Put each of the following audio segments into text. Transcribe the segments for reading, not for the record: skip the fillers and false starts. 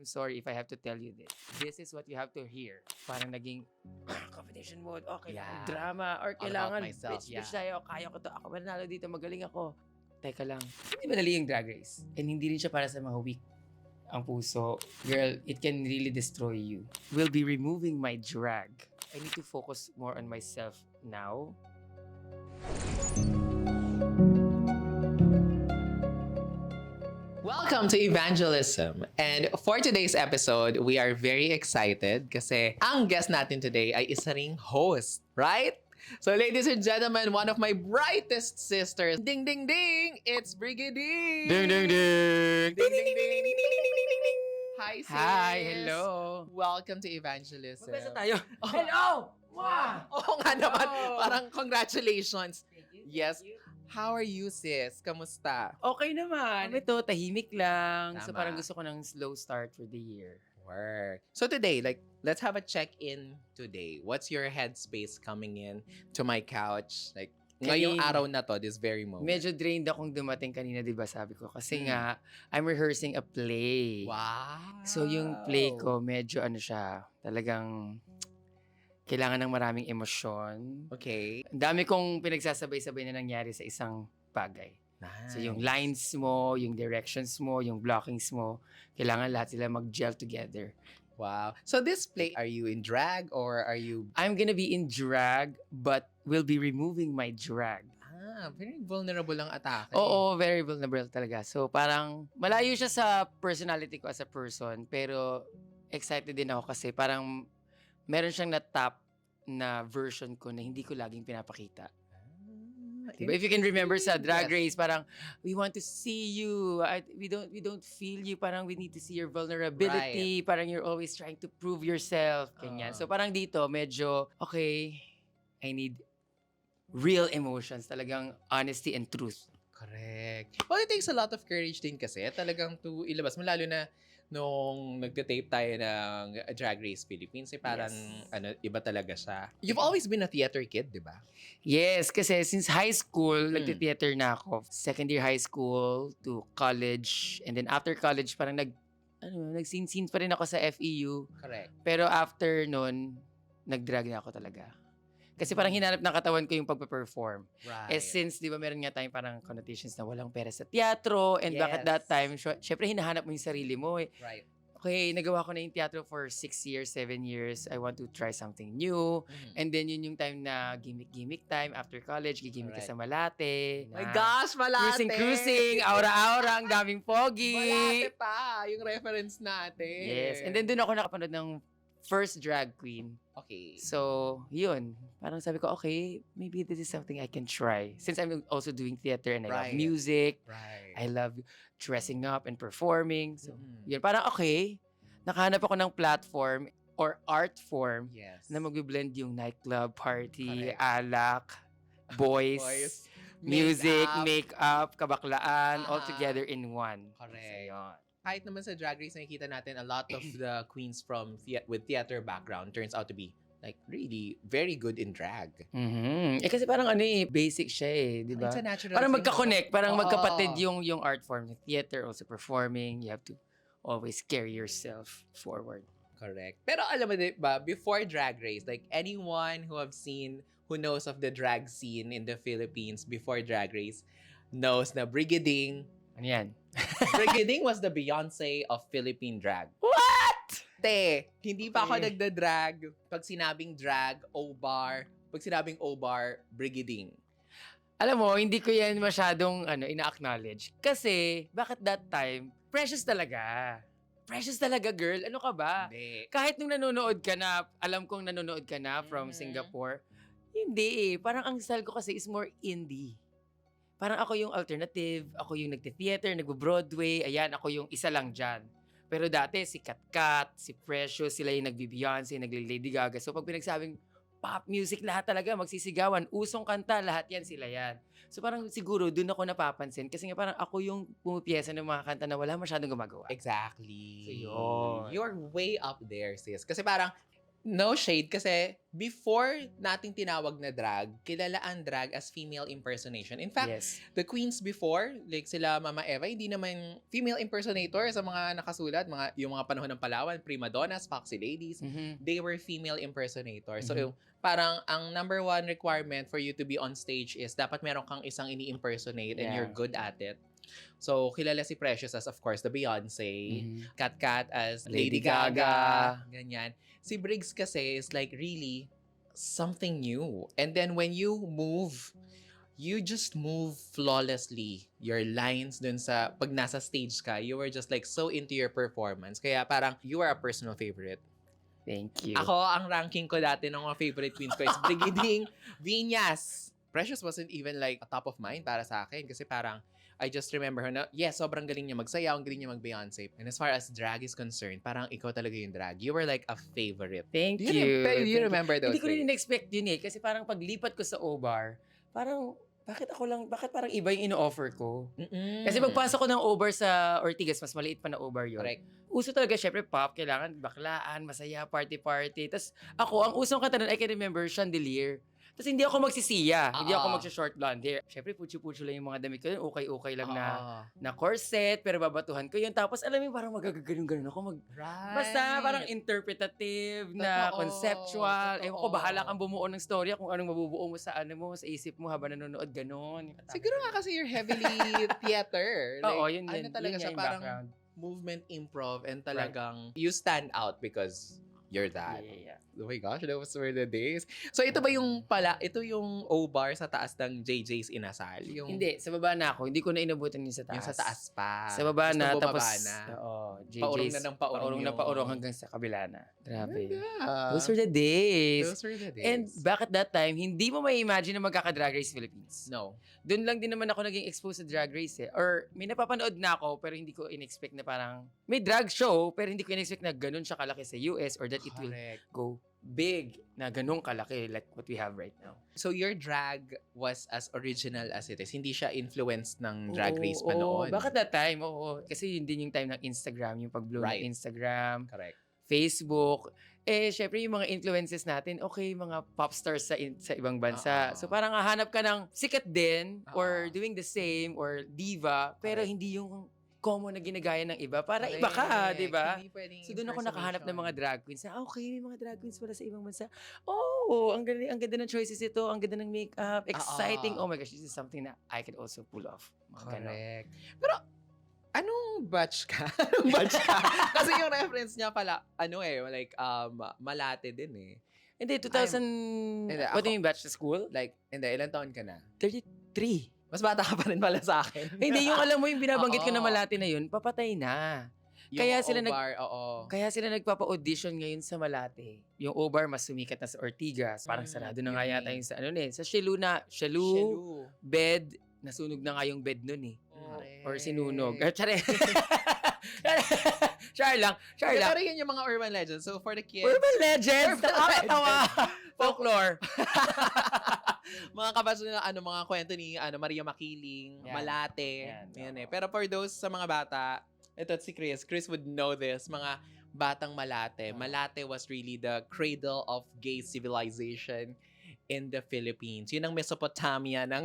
sorry if I have to tell you this. This is what you have to hear. Parang naging competition mode, okay, Yeah. drama, or All about kailangan, myself, bitch tayo, kaya ko to, ako manalo dito, magaling ako. Teka lang, hindi madali yung Drag Race. And hindi rin siya para sa mga weak ang puso. Girl, it can really destroy you. We'll be removing my drag. I need to focus more on myself now. Welcome to Evangelism. And for today's episode, we are very excited kasi ang guest natin today ay isa ring host, right? So ladies and gentlemen, one of my brightest sisters, ding ding ding, it's Brigadine. Ding, ding, ding! Ding ding ding ding ding ding ding ding ding. Hi sis. Hi, hello. Welcome to Evangelism. Magbesa tayo. Hello! Mwah! Oo nga naman, Hello. parang congratulations. Thank you. Yes. Thank you. How are you sis? Kamusta? Okay naman. Ito, tahimik lang. So Tama. parang gusto ko ng slow start for the year. Work. So today, let's have a check-in today. What's your headspace coming in to my couch? Ngayong araw na to, this very moment. Medyo drained akong dumating kanina, di ba sabi ko? Kasi nga, I'm rehearsing a play. Wow! So yung play ko, medyo talagang kailangan ng maraming emosyon. Okay. Ang dami kong pinagsasabay-sabay na nangyari sa isang bagay. Nice. So yung lines mo, yung directions mo, yung blockings mo, kailangan lahat sila mag-gel together. Wow. So this play, are you in drag or are you... I'm gonna be in drag, but will be removing my drag. Very vulnerable ang atake. Oo, very vulnerable talaga. So parang malayo siya sa personality ko as a person, pero excited din ako kasi parang meron siyang na-tap na version ko na hindi ko laging pinapakita. Diba? If you can remember sa Drag Yes. Race, parang we want to see you. We don't feel you. Parang we need to see your vulnerability. Parang you're always trying to prove yourself. Ganyan. So parang dito, medyo, okay, I need real emotions. Talagang honesty and truth. Correct. Well, it takes a lot of courage din kasi talagang to ilabas mo. Lalo na nung nagte-tape tayo ng Drag Race Philippines, parang iba talaga siya. You've always been a theater kid, di ba? Yes, kasi since high school, nagte-theater na ako. Second year high school to college. And then after college, parang nag-scene pa rin ako sa FEU. Correct. Pero after nun, nag-drag na ako talaga. Kasi parang hinanap ng katawan ko yung pagpe-perform. Right. Since, di ba, meron nga tayong parang connotations na walang pera sa teatro, and back at that time, syempre hinahanap mo yung sarili mo. Right. Okay, nagawa ko na yung teatro for 6 years, 7 years. I want to try something new. And then, yun yung time na gimmick time after college. Gigimik ka sa Malate. My gosh, Malate! Cruising, aura-aura, ang daming pogi. Malate pa, yung reference natin. Yes. And then, dun ako nakapanood ng first drag queen. Okay. So, yun. Parang sabi ko, okay, maybe this is something I can try. Since I'm also doing theater and I love music. Right. I love dressing up and performing. So, yun. Parang okay, nakahanap ako ng platform or art form Yes. na mag-blend yung nightclub, party, Correct. alak, boys, music, makeup, kabaklaan, all together in one. Correct. So, yun. Kahit naman sa Drag Race, nakikita natin a lot of the queens from with theater background turns out to be really very good in drag. Mhm. Kasi parang basic siya di ba? It's a natural Parang thing. magka-connect, parang Oo. magkapatid yung art form. Theater, also performing, you have to always carry yourself forward. Correct. Pero alam mo ba, before Drag Race, anyone who knows of the drag scene in the Philippines before Drag Race knows na Brigading Ano yan? Brigading was the Beyonce of Philippine drag. What? Hindi pa ako nagda-drag. Pag sinabing drag, O-bar. Pag sinabing O-bar, Brigading. Alam mo, hindi ko yan masyadong ina-acknowledge. Kasi, bakit that time, precious talaga. Precious talaga, girl. Ano ka ba? Hindi. Kahit nung nanonood ka na, alam kong nanonood ka na from Singapore, hindi Parang ang style ko kasi is more indie. Parang ako yung alternative, ako yung nagte-theater, nagbo-Broadway, ayan, ako yung isa lang dyan. Pero dati, si Kat, si Precious, sila yung nagbi-Beyonce, nagli-Lady Gaga. So pag pinagsabing pop music, lahat talaga, magsisigawan, usong kanta, lahat yan, sila yan. So parang siguro, dun ako napapansin. Kasi nga parang ako yung pumipiyesa ng mga kanta na wala masyadong gumagawa. Exactly. So yun. You're way up there, sis. Kasi parang, no shade kasi before nating tinawag na drag, kilala ang drag as female impersonation. In fact, Yes. the queens before, like sila Mama Eva, hindi naman female impersonator sa mga nakasulat, yung mga panahon ng Palawan, prima donnas, foxy ladies, Mhm. they were female impersonators. So, Mhm. parang ang number one requirement for you to be on stage is dapat meron kang isang ini-impersonate and you're Yeah. good at it. So, kilala si Precious as, of course, the Beyonce. Mhm. Kat Kat as Lady Lady Gaga. Gaga. Ganyan. Si Briggs kasi is like really something new. And then when you move, you just move flawlessly. Your lines dun sa, pag nasa stage ka, you were just like so into your performance. Kaya parang you are a personal favorite. Thank you. Ako, ang ranking ko dati ng mga favorite queens ko is Brigiding Viñas. Precious wasn't even like a top of mind para sa akin kasi parang I just remember her na, yes, sobrang galing niya magsayaw, ang galing niya mag-Beyonce. And as far as drag is concerned, parang ikaw talaga yung drag. You were like a favorite. Thank Do you. you Thank you. remember those Hindi ko rin days? in-expect yun eh. Kasi parang paglipat ko sa O-Bar, parang, bakit parang iba yung ino-offer ko? Mm-mm. Kasi pagpasok ko ng O-Bar sa Ortigas, mas maliit pa na O-Bar yun. Correct. Uso talaga, syempre, pop, kailangan baklaan, masaya, party-party. Tapos ako, ang usong kanta nun, I can remember, Chandelier. Tapos hindi ako magsisiya, hindi ako magsha-short blonde hair. Syempre, putyo-putyo lang yung mga damit ko yun, okay-okay lang na corset, pero babatuhan ko yun. Tapos alam mo, parang magagaganong-ganon ako. Right. Basta parang interpretative na Totoo, conceptual. Ewan ko, totoo. bahala kang bumuo ng storya kung anong mabubuo mo sa sa isip mo habang nanonood, ganon. Siguro nga kasi you're heavily theater. Oo, yun ano talaga yun siya, nga yung parang background. movement improv and talagang you stand out because you're that. Yeah. Oh my gosh, those were the days. So ito ba yung ito yung O-Bar sa taas ng JJ's Inasal? Yung, Hindi, sa baba na ako. Hindi ko na inabutan yung sa taas. Yung sa taas pa. Sa baba Tapos na, bumaba tapos, na. oo, Paurong JJ's, na ng paurong yung- paurong hanggang sa kabila na. Grabe. Yeah. Those were the days. Those were the days. And back at that time, hindi mo may imagine na magkaka-Drag Race Philippines. No. Doon lang din naman ako naging exposed sa Drag Race eh. Or may napapanood na ako pero hindi ko in-expect na parang may drag show pero hindi ko in-expect na ganun siya kalaki sa US or that it will Correct. go big na ganun kalaki like what we have right now. So your drag was as original as it is. Hindi siya influenced ng Drag Race pa Oo, noon. bakit that time? Oo. Kasi yun din yung time ng Instagram, yung pag-blow Right. ng Instagram, Correct. Facebook. Syempre yung mga influences natin, okay, mga pop stars sa ibang bansa. Oo. So parang hahanap ka ng sikat din or Oo. doing the same or diva, pero Correct. hindi yung common na ginagaya ng iba. Para Correct. iba ka, di ba? Hindi pwedeng So doon ako nakahanap ng mga impersonation. drag queens na, okay, may mga drag queens pala sa ibang bansa. Oh, ang ganda ng choices ito, ang ganda ng makeup, exciting. Oh my gosh, this is something that I could also pull off. Mga ganon. Correct. Pero, anong batch ka? Anong batch ka? Kasi yung reference niya pala, like, Malate din eh. Hindi, 2000, Hindi, what do ako- you mean batch sa school? Like, hindi, ilang taon ka na? 33. Mas bata ka pa rin pala sa akin. Hindi, yung alam mo, yung binabanggit ko na Oo. Malate na yun, papatay na. Yung kaya sila O-Bar, oo. Kaya sila nagpapa-audition ngayon sa Malate. Yung O-Bar, mas sumikat na sa Ortigas. Parang sarado na nga yun yata eh. yung sa sa Shalu, bed, nasunog na nga yung bed nun eh. Or sinunog. Tsare. Char lang. Pero yun yung mga urban legends. So, for the kids, Urban legends! Urban Nakakatawa! legends. Folklore. mga kabasa nila, mga kwento ni Maria Makiling, Yan. Malate. Yan, Yan oo. eh. Pero for those sa mga bata, ito si Chris. Chris would know this. Mga batang Malate. Oo. Malate was really the cradle of gay civilization in the Philippines. Yun ang Mesopotamia ng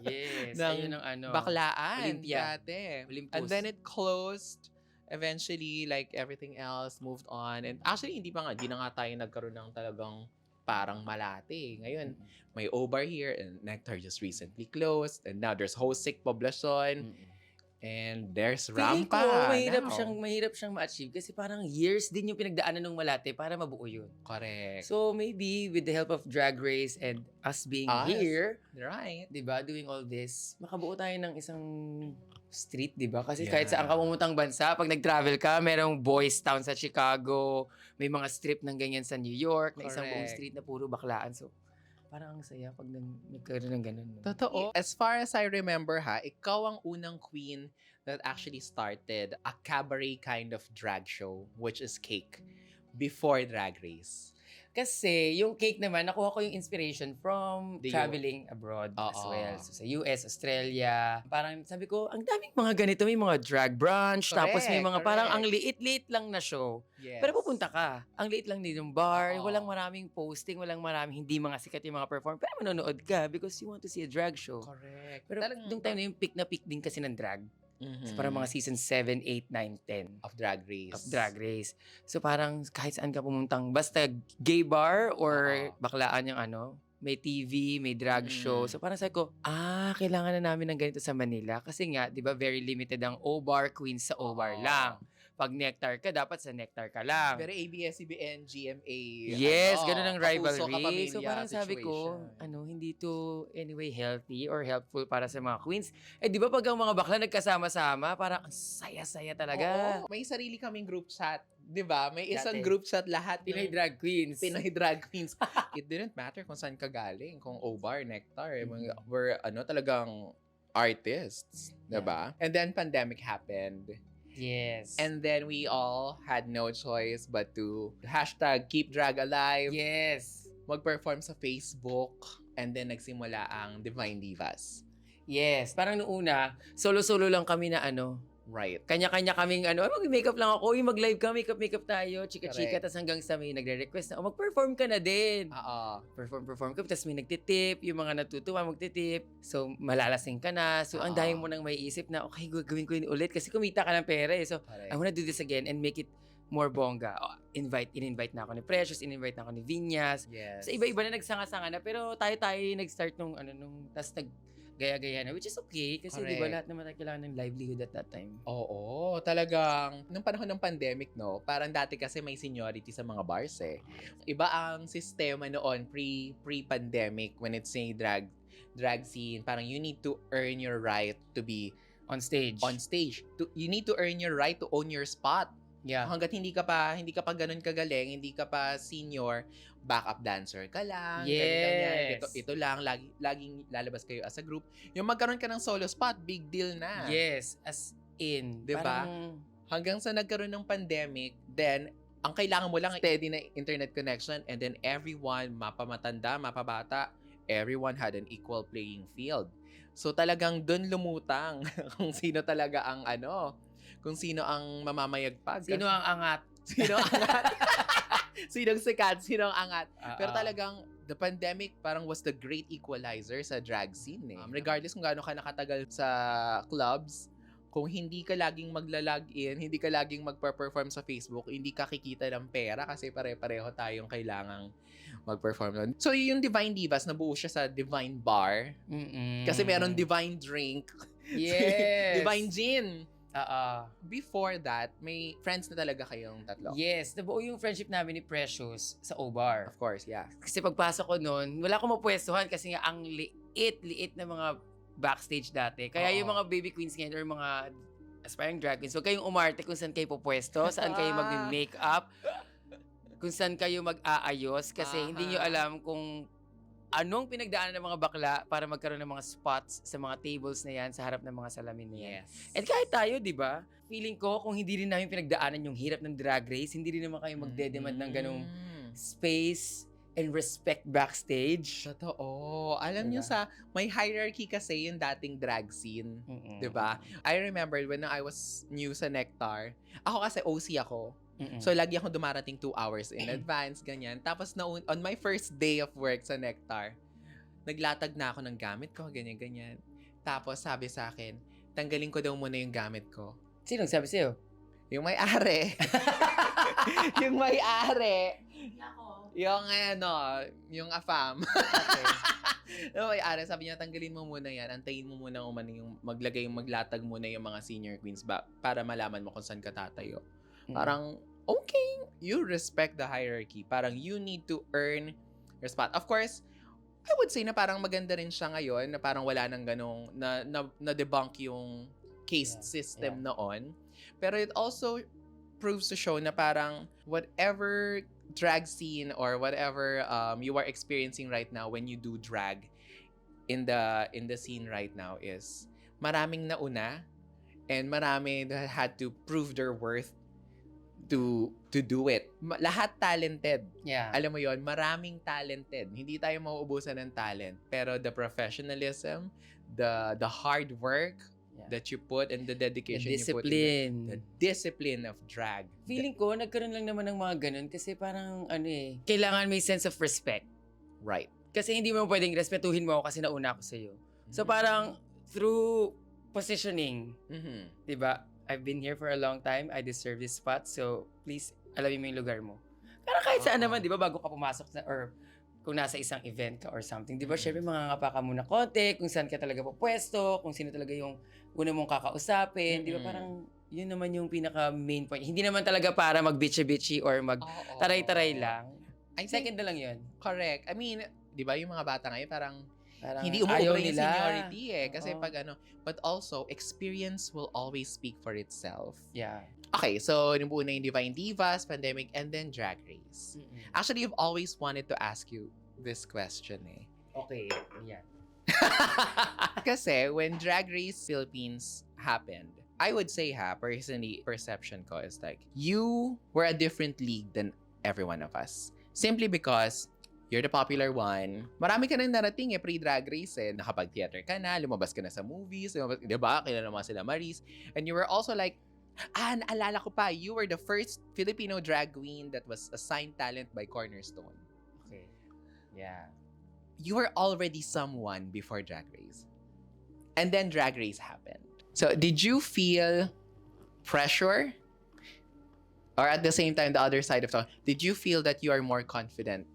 Yes. ng Ayun ang baklaan Olympia. dati. Olympus. And then it closed. Eventually, like everything else moved on. And actually, di na nga tayo nagkaroon ng talagang parang Malate. Ngayon, may O-Bar here and Nectar just recently closed. And now there's Hosik Poblacion. And there's Feeling Rampa ko, now. mahirap siyang ma-achieve kasi parang years din yung pinagdaanan ng Malate para mabuo yun. Correct. So maybe with the help of Drag Race and us being Us. here, Right. 'di ba, doing all this, makabuo tayo ng isang street, 'di ba? Kasi Yeah. kahit saan ka pumuntang bansa, pag nag-travel ka, merong boys town sa Chicago, may mga strip ng ganyan sa New York, na isang buong Correct. street na puro baklaan. So parang ang saya pag nagkaroon ng ganun. no? Totoo. As far as I remember ikaw ang unang queen that actually started a cabaret kind of drag show, which is Cake, before Drag Race. Kasi yung cake naman, nakuha ko yung inspiration from The traveling abroad as Oo. well. So, sa US, Australia. Parang sabi ko, ang daming mga ganito. May mga drag brunch. Tapos may mga parang ang liit-liit lang na show. Yes. Pero pupunta ka. Ang liit lang din yung bar. Oo. Walang maraming posting. Walang maraming hindi mga sikat yung mga perform. Pero manonood ka because you want to see a drag show. Correct. Pero nung time na yung peak na peak din kasi ng drag. Mhm. So, parang mga season 7, 8, 9, 10 of Drag Race. of Drag Race. So parang kahit saan ka pumuntang, basta gay bar or Oo. baklaan yung may TV, may drag show. Mm. So parang sabi ko, kailangan na namin ng ganito sa Manila. Kasi nga, di ba, very limited ang O-Bar Queens sa O-Bar Oo. lang. Pag Nectar ka, dapat sa Nectar ka lang. Very ABS-CBN, GMA. Yes, ganun ang kapuso, rivalry. kapamilya So parang sabi ko, situation. hindi to anyway healthy or helpful para sa mga queens. Di ba pag ang mga bakla nagkasama-sama, parang ang saya-saya talaga. Oo, may sarili kaming group chat. 'Di ba? May isang Dati. group chat lahat ng Pinoy drag queens. Pinoy drag queens. It didn't matter kung saan ka galing, kung O-Bar, Nectar. We're talagang artists, 'di ba? And then pandemic happened. Yes. And then we all had no choice but to #keep drag alive, yes. mag-perform sa Facebook, and then nagsimula ang Divine Divas. Yes. Parang noong una, solo-solo lang kami na Right. kanya-kanya kaming mag-makeup lang ako, mag-live ka, makeup tayo, chika-chika, Correct. tas hanggang sa may nagre-request na, mag-perform ka na din. Oo. Perform ka, tas may nagtitip, yung mga natutuwa magtitip, so malalasing ka na, so ang Oo. dahil mo nang maiisip na, okay, gawin ko yun ulit, kasi kumita ka ng pera eh, so Correct. I wanna do this again and make it more bongga. In-invite na ako ni Precious, in-invite na ako ni Vinyas, Yes. sa iba-iba na nagsanga-sanga na, pero tayo nag-start nung tas gaya-gaya na, which is okay, kasi di ba Correct. lahat naman tayo kailangan ng livelihood at that time. Oo, talagang nung panahon ng pandemic, no, parang dati kasi may seniority sa mga bars eh. Iba ang sistema noon pre-pandemic when it's a drag scene. Parang you need to earn your right to be On stage. on stage. You need to earn your right to own your spot. Yeah. Hangga't hindi ka pa ganun kagaling, hindi ka pa senior, backup dancer ka lang, ganyan. Yes. Ito lang, laging lalabas kayo as a group. Yung magkaroon ka ng solo spot, big deal na. Yes, as in. Diba? Parang, Hanggang sa nagkaroon ng pandemic, then, ang kailangan mo lang steady na internet connection, and then everyone, mapamatanda, mapabata, everyone had an equal playing field. So talagang dun lumutang kung sino talaga ang kung sino ang mamamayagpag. sino ang angat? Sino ang angat? Sinong sikat? Sino ang angat? Pero Oo. talagang the pandemic parang was the great equalizer sa drag scene eh. Regardless kung gaano ka nakatagal sa clubs, kung hindi ka laging magla-log-in, hindi ka laging magpa-perform sa Facebook, hindi ka kikita ng pera kasi pare-pareho tayong kailangang mag-perform doon. So yung Divine Divas, nabuo siya sa Divine Bar. Kasi meron Divine Drink. Yes. Divine Gin. Oo. Before that, may friends na talaga kayong tatlo. Yes, nabuo yung friendship namin ni Precious sa O-Bar. Of course, yeah. Kasi pagpasok ko noon, wala akong mapwestuhan kasi nga ang liit na mga backstage dati. Kaya Oo. yung mga baby queens ngayon or mga aspiring drag queens, huwag kayong umarte kung saan kayo pupwesto, saan kayo mag-makeup, kung saan kayo mag-aayos kasi hindi nyo alam kung anong pinagdaanan ng mga bakla para magkaroon ng mga spots sa mga tables na yan, sa harap ng mga salamin na yan. Yes. And kahit tayo, di ba? Feeling ko, kung hindi rin namin pinagdaanan yung hirap ng drag race, hindi rin naman kayo magdedemand ng ganong space and respect backstage. Totoo. Alam Diba? nyo may hierarchy kasi yung dating drag scene. Diba? I remember when I was new sa Nectar, ako kasi OC ako. So, lagi ako dumarating 2 hours in advance, ganyan. Tapos, on my first day of work sa Nectar, naglatag na ako ng gamit ko, ganyan-ganyan. Tapos, sabi sa akin, tanggalin ko daw muna yung gamit ko. Sino nagsabi sa'yo? Yung may-ari. Yung may-ari. Yung AFAM. Yung may-ari, sabi niya, tanggalin mo muna yan. Antayin mo muna yung maglatag muna yung mga senior queens para malaman mo kung saan ka tatayo. Parang, okay, you respect the hierarchy. Parang, you need to earn your spot. Of course, I would say na parang maganda rin siya ngayon, na parang wala nang ganong, na-debunk yung caste system noon. Pero it also proves to show na parang, whatever drag scene or whatever you are experiencing right now when you do drag in the scene right now is, maraming nauna, and marami that had to prove their worth to do it. Lahat talented. Yeah. Alam mo yon, maraming talented. Hindi tayo mauubusan ng talent. Pero the professionalism, the hard work that you put and the dedication The you put in discipline. the discipline of drag. Feeling ko, nagkaroon lang naman ng mga ganun kasi parang kailangan may sense of respect. Right. Kasi hindi mo pwedeng respetuhin mo ako kasi nauna ako sa'yo. So parang through positioning, di ba? I've been here for a long time. I deserve this spot. So please, alamin mo yung lugar mo. Parang kahit saan naman, di ba? Bago ka pumasok or kung nasa isang event ka or something. Di ba? Syempre, mangangapa ka muna konti kung saan ka talaga pupwesto, kung sino talaga yung una mong kakausapin. Di ba? Parang yun naman yung pinaka main point. Hindi naman talaga para mag-bitchy-bitchy or mag-taray-taray lang. Second na lang yun. Correct. I mean, di ba yung mga bata ngayon parang hindi ayaw umuubra yung nila. seniority eh. Kasi Oo. pag but also, experience will always speak for itself. Yeah. Okay, so nabuo na yung Divine Divas, Pandemic, and then Drag Race. Actually, I've always wanted to ask you this question eh. Okay. Yeah. Kasi when Drag Race Philippines happened, I would say personally, perception ko is like, you were a different league than every one of us. Simply because you're the popular one. Marami ka nang narating pre-Drag Race eh. Nakapag-theater ka na, lumabas ka na sa movies, di ba? Kilala mo sila Maris. And you were also like, naalala ko pa, you were the first Filipino drag queen that was assigned talent by Cornerstone. Okay. Yeah. You were already someone before Drag Race. And then Drag Race happened. So, did you feel pressure? Or at the same time, the other side of the, did you feel that you are more confident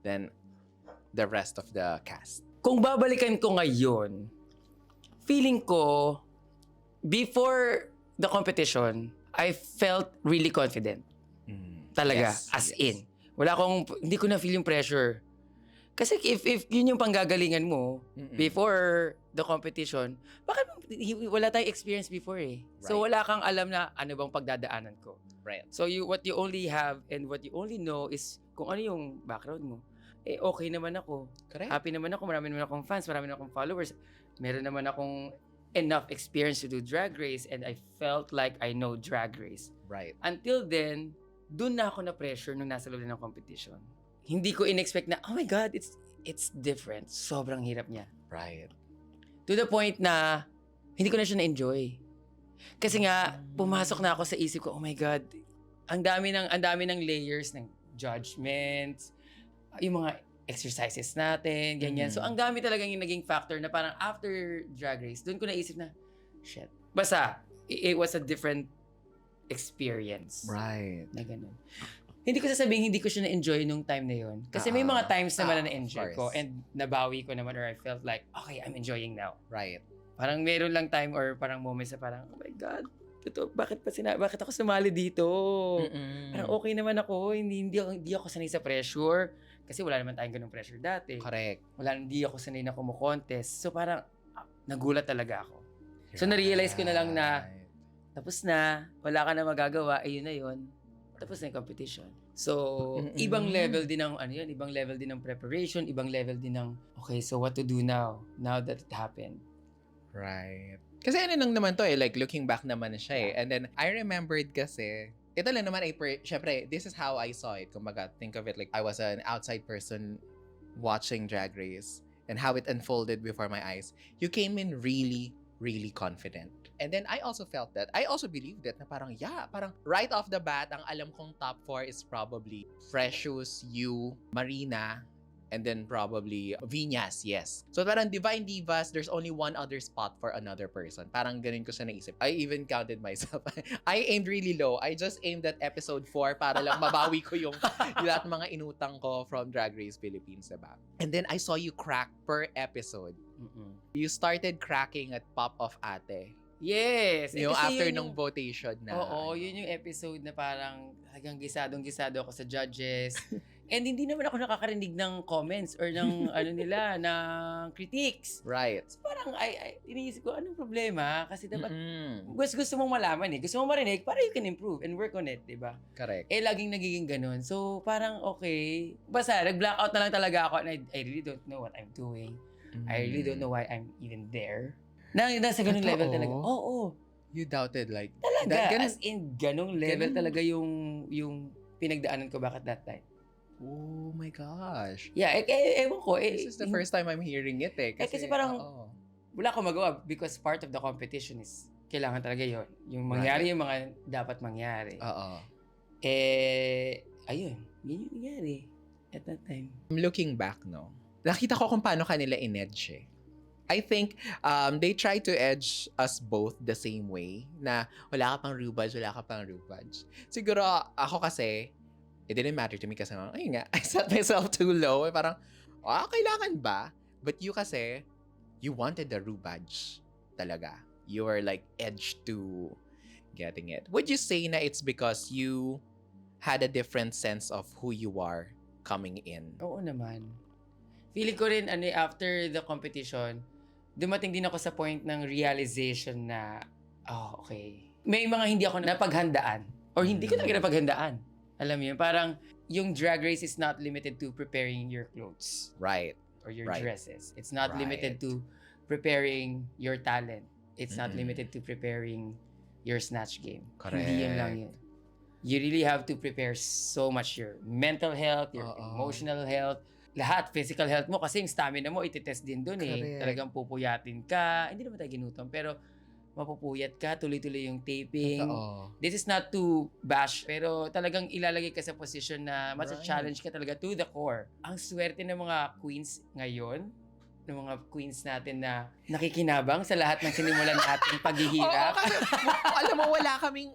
than the rest of the cast? Kung babalikan ko ngayon, feeling ko, before the competition, I felt really confident. Talaga, as in. Hindi ko na feel yung pressure. Kasi if yun yung panggagalingan mo, before the competition, bakit wala tayong experience before eh. So Right. wala kang alam na ano bang pagdadaanan ko. Right. So what you only have and what you only know is kung ano yung background mo. Eh okay naman ako. Correct. Happy naman ako. Marami naman akong fans. Marami naman akong followers. Meron naman akong enough experience to do Drag Race and I felt like I know Drag Race. Right. Until then, dun na ako na pressure nung nasa loob ng competition. Hindi ko in-expect na, oh my God, it's different. Sobrang hirap niya. Right. To the point na hindi ko na siya na-enjoy. Kasi nga, pumasok na ako sa isip ko, oh my God, ang dami ng layers ng judgments, yung mga exercises natin, ganyan. So, ang dami talagang yung naging factor na parang after Drag Race, doon ko naisip na, shit. Basta, it was a different experience. Right. Na ganun. Hindi ko sasabihin hindi ko siya na-enjoy nung time na yun. Kasi may mga times naman na na-enjoy of ko course. and nabawi ko naman or I felt like, okay, I'm enjoying now. Right. Parang meron lang time or parang moments na parang, oh my God, bakit ako sumali dito? Parang okay naman ako, hindi ako sanay sa pressure. Kasi wala naman tayong ganung pressure dati. Correct. Hindi ako sanay na kumu-contest. So parang, nagulat talaga ako. So na-realize ko na lang na, tapos na, wala ka na magagawa, ayun na yun. Tapos na yung competition. So, ibang level din ng ibang level din ng preparation, ibang level din ng, okay, so what to do now that it happened. Right. Kasi ano lang naman to like looking back naman siya eh. And then, I remembered kasi, ito lang naman syempre, this is how I saw it. Kumbaga, think of it like I was an outside person watching Drag Race and how it unfolded before my eyes. You came in really, really confident. And then I also felt that, I also believed that na parang, parang right off the bat, ang alam kong top 4 is probably Precious, you, Marina, and then probably Viñas, yes. So parang Divine Divas, there's only one other spot for another person. Parang ganun ko siya naisip. I even counted myself. I aimed really low. I just aimed at episode 4 para lang mabawi ko yung lahat mga inutang ko from Drag Race Philippines, diba? And then I saw you crack per episode. You started cracking at Pop of Ate. Yes! Yung kasi after yun nung votation na. Oo, yun yung episode na parang hanggang gisado ako sa judges. And hindi naman ako nakakarinig ng comments or ng nila, ng critiques. Right. So parang iniisip ko, anong problema? Kasi dapat gusto mong malaman eh. Gusto mong marinig para you can improve and work on it, di ba? Correct. Laging nagiging ganun. So parang okay. Basta, nag-blackout na lang talaga ako and I really don't know what I'm doing. I really don't know why I'm even there. Nasa ganung level talaga. Oo. You doubted like, Talaga, ganun- as in, ganong level ganun- talaga yung pinagdaanan ko back at that time. oh my gosh. Yeah, ewan ko. This is the first time I'm hearing it eh. kasi parang- oo. Wala akong magawa because part of the competition is kailangan talaga yon. Yung mangyari yung mga dapat mangyari. Oo. Ayun. Yun yung nangyari at that time. Looking back, no, nakita ko kung paano kanila in-edge eh. I think they try to edge us both the same way na wala ka pang rubage, wala ka pang rubage. Siguro ako kasi, it didn't matter to me kasi ayun nga, I set myself too low. Parang, kailangan ba? But you kasi, you wanted the rubage talaga. You were like edged to getting it. Would you say na it's because you had a different sense of who you are coming in? Oo naman. Feeling ko rin, after the competition, dumating din ako sa point ng realization na, okay. May mga hindi ako napaghandaan. Or hindi ko talaga napaghandaan. Alam mo yun, parang yung drag race is not limited to preparing your clothes. Right. Or your Right. dresses. It's not Right. limited to preparing your talent. It's not Mm-mm. limited to preparing your snatch game. Correct. Hindi yun lang yun. You really have to prepare so much your mental health, your Oo. emotional health, lahat, physical health mo kasi yung stamina mo ititest din dun eh. Correct. Talagang pupuyatin ka. Hindi naman tayo ginutom, pero mapupuyat ka, tuloy-tuloy yung taping. Totoo. This is not to bash, pero talagang ilalagay ka sa position na challenge ka talaga to the core. Ang swerte ng mga queens ngayon, ng mga queens natin na nakikinabang sa lahat ng sinimulan natin Oo, paghihirap. kasi alam mo,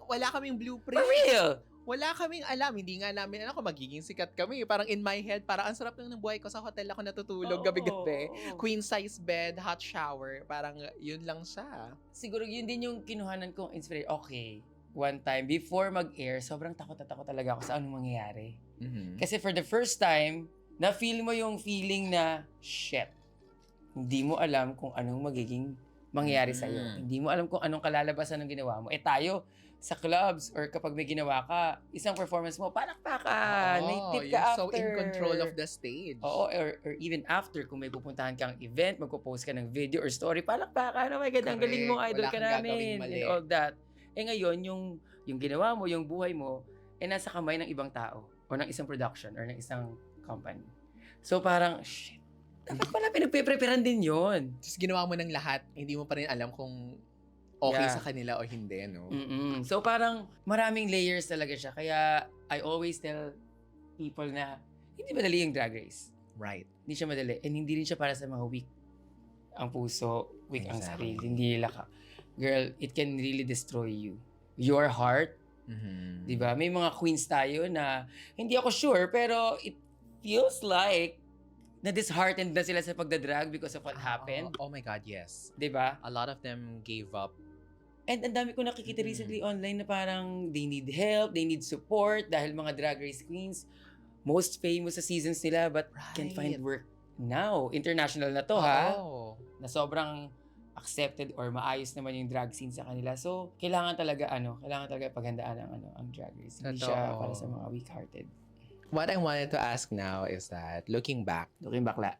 wala kaming blueprint. For real! Wala kaming alam. Hindi nga namin alam kung magiging sikat kami. Parang in my head, parang ang sarap lang ng buhay ko sa hotel ako natutulog Oo, gabi-gabi. oo. Queen size bed, hot shower. Parang yun lang siya. Siguro yun din yung kinuhanan kong inspiration. Okay, one time, before mag-air, sobrang takot na takot talaga ako sa anong mangyayari. Mhm. Kasi for the first time, na-feel mo yung feeling na, shit, hindi mo alam kung anong magiging mangyayari sa'yo. Hindi mo alam kung anong kalalabasan ng ginawa mo. Tayo, sa clubs or kapag may ginawa ka, isang performance mo, palakpakan, naitip ka you're after. so in control of the stage. Oo, or even after, kung may pupuntahan kang event, magpo-post ka ng video or story, palakpakan, oh my God, ang galing mo, Correct. idol Wala ka kang gagawing namin, mali. and all that. Ngayon, yung ginawa mo, yung buhay mo, nasa kamay ng ibang tao, o ng isang production, or ng isang company. So parang, shit, dapat pala pinagpe-preparean din yon. Just ginawa mo ng lahat, hindi mo pa rin alam kung okay Yeah. sa kanila o hindi, no? So parang maraming layers talaga siya. Kaya I always tell people na hindi madali yung drag race. Right. Hindi siya madali. And hindi rin siya para sa mga weak ang puso, weak ang Exactly. sarili. Hindi nila ka. Girl, it can really destroy you. Your heart, Mhm. di ba? May mga queens tayo na hindi ako sure, pero it feels like na disheartened na sila sa pagdadrag because of what happened. Oh my God, yes. Di ba? A lot of them gave up. And ang dami ko nakikita recently online na parang they need help, they need support dahil mga drag race queens, most famous sa seasons nila but can't find Right. work now. International na to ha, Oo. na sobrang accepted or maayos naman yung drag scene sa kanila. So, kailangan talaga paghandaan ang drag race. Hindi siya Totoo. para sa mga weak-hearted. What I wanted to ask now is that, looking back, Looking bakla.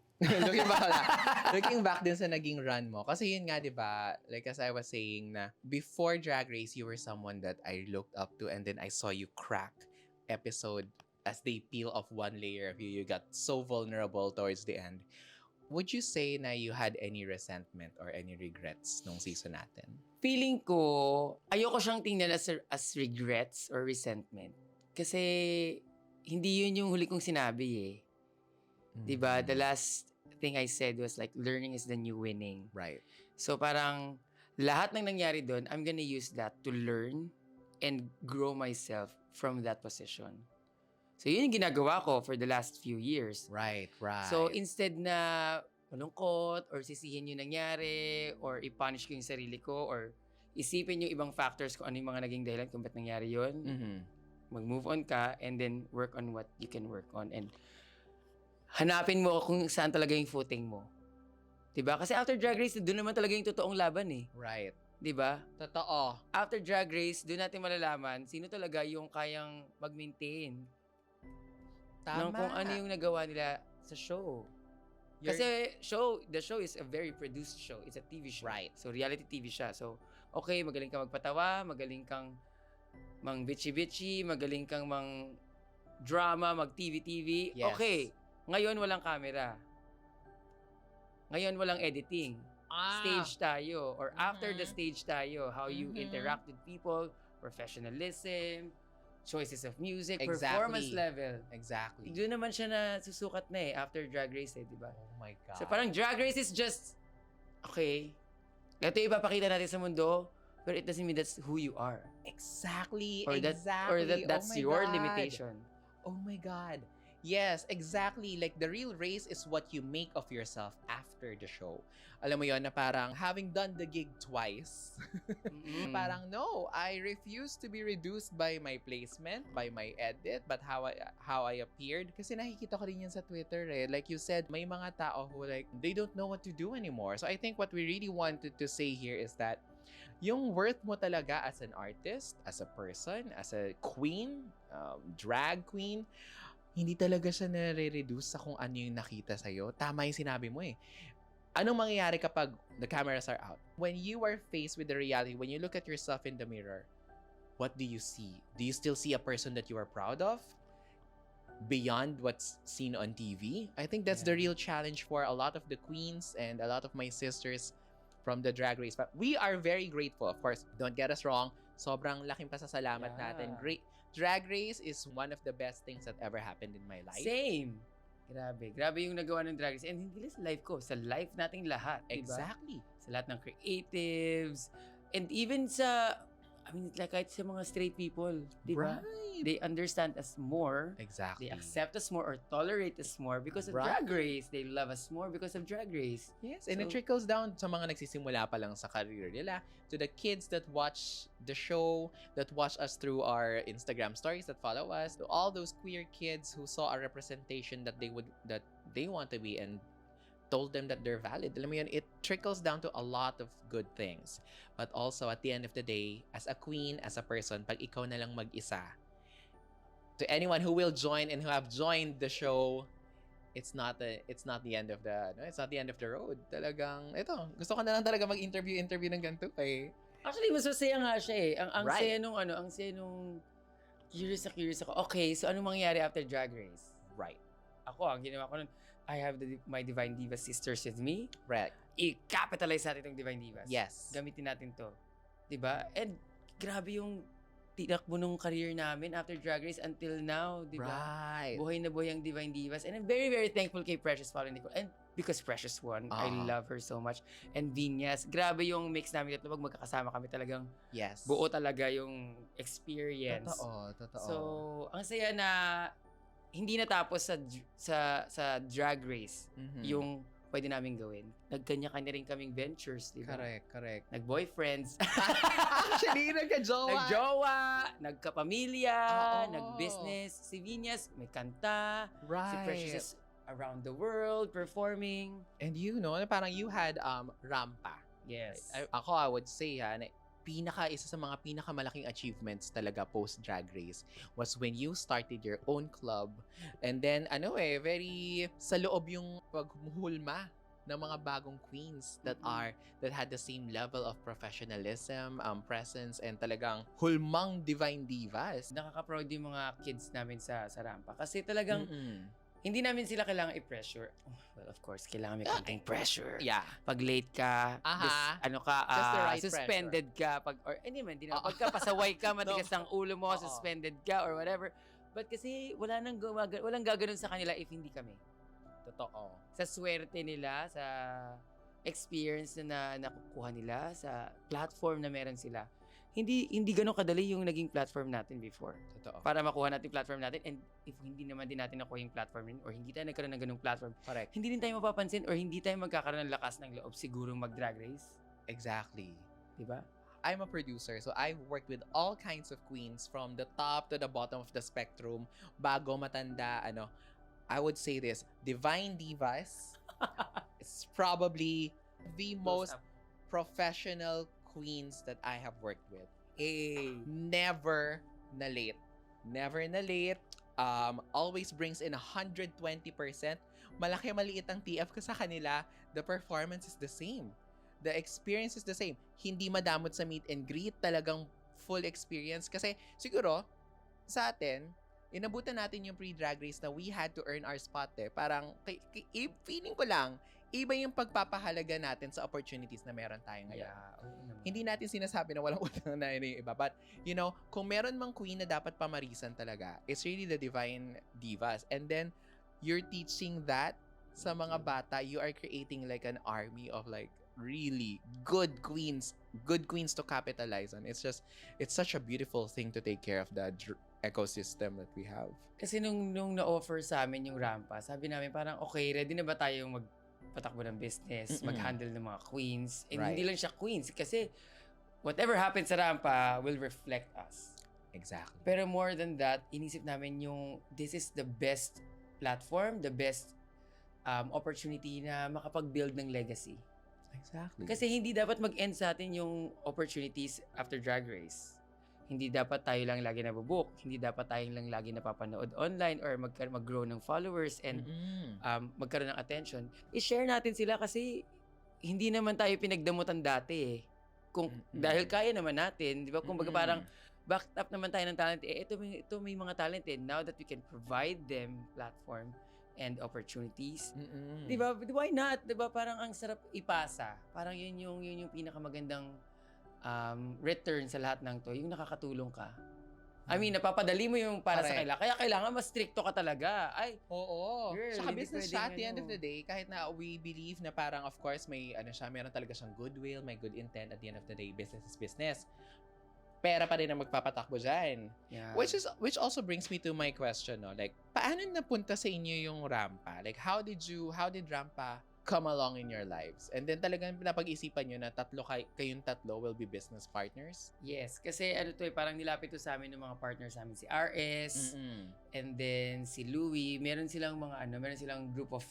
looking back din sa naging run mo, kasi yun nga, di ba, like as I was saying na, before Drag Race, you were someone that I looked up to, and then I saw you crack episode as they peel off one layer of you. You got so vulnerable towards the end. Would you say na you had any resentment or any regrets nung season natin? Feeling ko, ayoko siyang tingnan as regrets or resentment. Kasi, hindi yun yung huli kong sinabi eh. Diba? The last thing I said was like, learning is the new winning. Right. So parang, lahat ng nangyari doon, I'm gonna use that to learn and grow myself from that position. So yun yung ginagawa ko for the last few years. Right, right. So instead na malungkot or sisihin yung nangyari or i-punish ko yung sarili ko or isipin yung ibang factors kung ano yung mga naging dahilan kung ba't nangyari yun, Mhm. mag-move on ka and then work on what you can work on and hanapin mo kung saan talaga yung footing mo. 'Di ba? Kasi after Drag Race, doon naman talaga yung totoong laban eh. Right. 'Di ba? Totoo. After Drag Race, doon natin malalaman sino talaga yung kayang mag-maintain ng kung ano yung nagawa nila sa show. Kasi the show is a very produced show. It's a TV show. Right. So reality TV siya. So Okay, magaling kang magpatawa, magaling kang mang bitchy-bitchy, magaling kang mang drama, mag-TV-TV. Yes. Okay, ngayon walang camera. Ngayon walang editing. Stage tayo or after the stage tayo, how you interact with people, professionalism, choices of music, performance level. Exactly. Doon naman siya na susukat na after Drag Race di ba? Oh my God. So parang Drag Race is just, okay, ito yung ipapakita natin sa mundo, pero it doesn't mean that's who you are. Exactly. Or that's Oh my your God. limitation. Oh my God. Yes, exactly. Like, the real race is what you make of yourself after the show. Alam mo yon na parang, having done the gig twice, parang, no, I refuse to be reduced by my placement, by my edit, but how I appeared. Kasi nakikita ko rin yan sa Twitter eh. Like you said, may mga tao who like, they don't know what to do anymore. So I think what we really wanted to say here is that yung worth mo talaga as an artist, as a person, as a queen, drag queen, hindi talaga siya nare-reduce sa kung ano yung nakita sa'yo. Tama yung sinabi mo eh. Anong mangyayari kapag the cameras are out? When you are faced with the reality, when you look at yourself in the mirror, what do you see? Do you still see a person that you are proud of? Beyond what's seen on TV? I think that's the real challenge for a lot of the queens and a lot of my sisters from the Drag Race. But we are very grateful. Of course, don't get us wrong. Sobrang laking pasasalamat natin. Great. Drag Race is one of the best things that ever happened in my life. Same. Grabe yung nagawa ng Drag Race. And hindi lang sa life ko, sa life nating lahat. Exactly. Diba? Sa lahat ng creatives. And even sa, I mean, like kahit sa mga straight people, diba? Right. They understand us more. Exactly. They accept us more or tolerate us more because of Drag Race. They love us more because of Drag Race. Yes, and it trickles down sa mga nagsisimula pa lang sa career nila, to the kids that watch the show, that watch us through our Instagram stories, that follow us, to all those queer kids who saw a representation that they want to be and told them that they're valid. Alam mo yun, it trickles down to a lot of good things. But also, at the end of the day, as a queen, as a person, pag ikaw na lang mag-isa, to anyone who will join and who have joined the show, it's not the end of the road. Talagang gusto ko na lang talaga mag-interview ng ganito eh. Actually, mas masaya nga siya eh. Ang saya nung curious ako. Okay, so anong mangyayari after Drag Race? Right. Ako, ang ginawa ko nun, I have my Divine Divas sisters with me. Right. I-capitalize natin itong Divine Divas. Yes. Gamitin natin to. Diba? And grabe yung tinakbo nung career namin after Drag Race until now, di ba? Right. Buhay na buhay ang Divine Divas. And I'm very, very thankful kay Precious Paolo Nicole. And because Precious won, I love her so much. And Vinyas, grabe yung mix namin tatlo. Pag magkakasama kami talagang buo talaga yung experience. Totoo. So, ang saya na hindi natapos sa Drag Race yung pwede namin gawin. Nagkanya-kanya rin kaming ventures, di ba? Correct. Nag-boyfriends. Actually, nagjowa, nagkapamilya, nag-business. Si Vinyas, may kanta. Si Precious is around the world, performing. And parang you had Rampa. Yes. Ako, I would say, isa sa mga pinakamalaking achievements talaga post-Drag Race was when you started your own club. And then, very sa loob yung paghuhulma ng mga bagong queens that had the same level of professionalism, presence, and talagang hulmang Divine Divas. Nakaka-proud yung mga kids namin sa Rampa. Kasi talagang hindi namin sila kailangan i-pressure. Well, of course, kailangan may konting pressure. Yeah. Pag late ka, just the right suspended ka. Hindi naman. Pagka pasaway ka, matigas ang ulo mo, suspended ka, or whatever. But kasi walang gaganon sa kanila if hindi kami. Totoo. Sa swerte nila, sa experience na nakukuha nila, sa platform na meron sila. Hindi ganun kadali yung naging platform natin before. Totoo. Para makuha natin yung platform natin, and if hindi naman din natin nakuha yung platform or hindi tayo nagkaroon ng ganung platform, correct, hindi din tayo mapapansin or hindi tayo magkakaroon ng lakas ng loob siguro mag-drag race. Exactly. Diba? I'm a producer, so I've worked with all kinds of queens from the top to the bottom of the spectrum, bago, matanda, I would say this, Divine Divas is probably the most professional queens that I have worked with. Never na late. Always brings in 120%. Malaki maliit ang TF ko sa kanila, the performance is the same. the experience is the same. Hindi madamot sa meet and greet, talagang full experience. Kasi siguro, sa atin, inabutan natin yung pre-drag race na we had to earn our spot eh. Parang, feeling ko lang, iba yung pagpapahalaga natin sa opportunities na meron tayo ngayon. Yeah, oo naman. Hindi natin sinasabi na walang utang na yun yung iba. But, you know, kung meron mang queen na dapat pamarisan talaga, it's really the divine divas. And then, you're teaching that sa mga bata, you are creating like an army of like really good queens to capitalize on. It's such a beautiful thing to take care of the ecosystem that we have. Kasi nung na-offer sa amin yung rampa, sabi namin parang, okay, ready na ba tayong magpatakbo ng business, mag-handle ng mga queens? And Right. hindi lang siya queens, kasi whatever happens sa rampa will reflect us. Exactly. Pero more than that, inisip namin yung this is the best platform, the best opportunity na makapag-build ng legacy. Exactly. Kasi hindi dapat mag-end sa atin yung opportunities after Drag Race. Hindi dapat tayo lang lagi nabubook. Hindi dapat tayo lang lagi napapanood online or mag-grow ng followers and magkaroon ng attention. I-share natin sila kasi hindi naman tayo pinagdamutan dati eh. Kung dahil kaya naman natin, di ba? Kung baga parang backed up naman tayo ng talent. Ito may mga talent eh. Now that we can provide them platform and opportunities. Di ba? Why not? Di ba? Parang ang sarap ipasa. Parang yun yung pinakamagandang return sa lahat ng to. Yung nakakatulong ka. I mean, napapadali mo yung para sa kailangan. Kaya kailangan mas stricto ka talaga. Ay, oo. girl, Saka hindi business pwedeng siya at the end of ano. the day, kahit na we believe na parang of course may meron talaga siyang goodwill, may good intent, at the end of the day, business is business. Pera pa rin ang magpapatakbo dyan. Yeah. Which also brings me to my question, no? Like, paano napunta sa inyo yung rampa? Like, how did rampa come along in your lives? And then talagang napag-isipan nyo na kayong tatlo will be business partners? Yes, kasi parang nilapit to sa amin ng mga partners namin, si RS, and then si Louie. Meron silang group of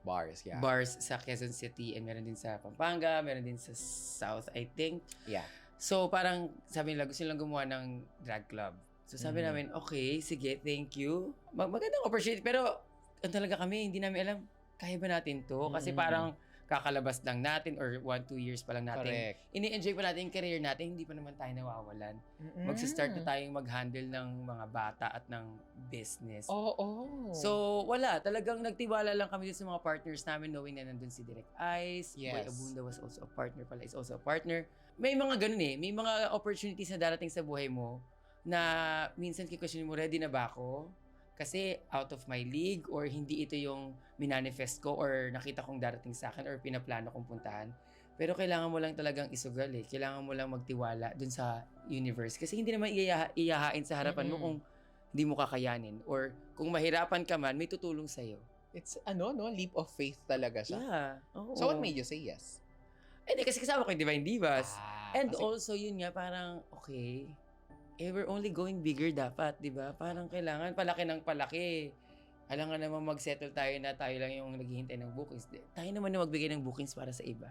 Bars, yeah. bars sa Quezon City, and meron din sa Pampanga, meron din sa South, I think. Yeah. So, parang sabi nila, gusto nilang gumawa ng drag club. So, sabi namin, okay, sige, thank you. Magandang opportunity. Pero, talaga kami, hindi namin alam, kaya ba natin to? Kasi parang kakalabas lang natin or 1-2 years pa lang natin. Correct. Ini-enjoy pa natin yung career natin, hindi pa naman tayo nawawalan. Magsa-start na tayong mag-handle ng mga bata at ng business. Oo. So, wala. Talagang nagtiwala lang kami dun sa mga partners namin knowing na nandun si Direct Ice. Yes. Boy Abunda was also a partner pala, is also a partner. May mga ganun eh. May mga opportunities na darating sa buhay mo na minsan kikwestyoni mo, ready na ba ako? Kasi out of my league or hindi ito yung minanifest ko or nakita kong darating sa akin or pinaplano kong puntahan. Pero kailangan mo lang talagang isugal eh. Kailangan mo lang magtiwala dun sa universe. Kasi hindi naman iyahain sa harapan mo kung hindi mo kakayanin. Or kung mahirapan ka man, may tutulong sa'yo. It's leap of faith talaga siya. Yeah. Oo. So what made you say yes? Hindi, kasi kasama ko yung Divine Divas. And kasi- also, yun nga, parang, okay, we're only going bigger dapat, di ba? Parang kailangan palaki ng palaki. Alam nga naman mag-settle tayo na tayo lang yung naghihintay ng bookings. Tayo naman na magbigay ng bookings para sa iba.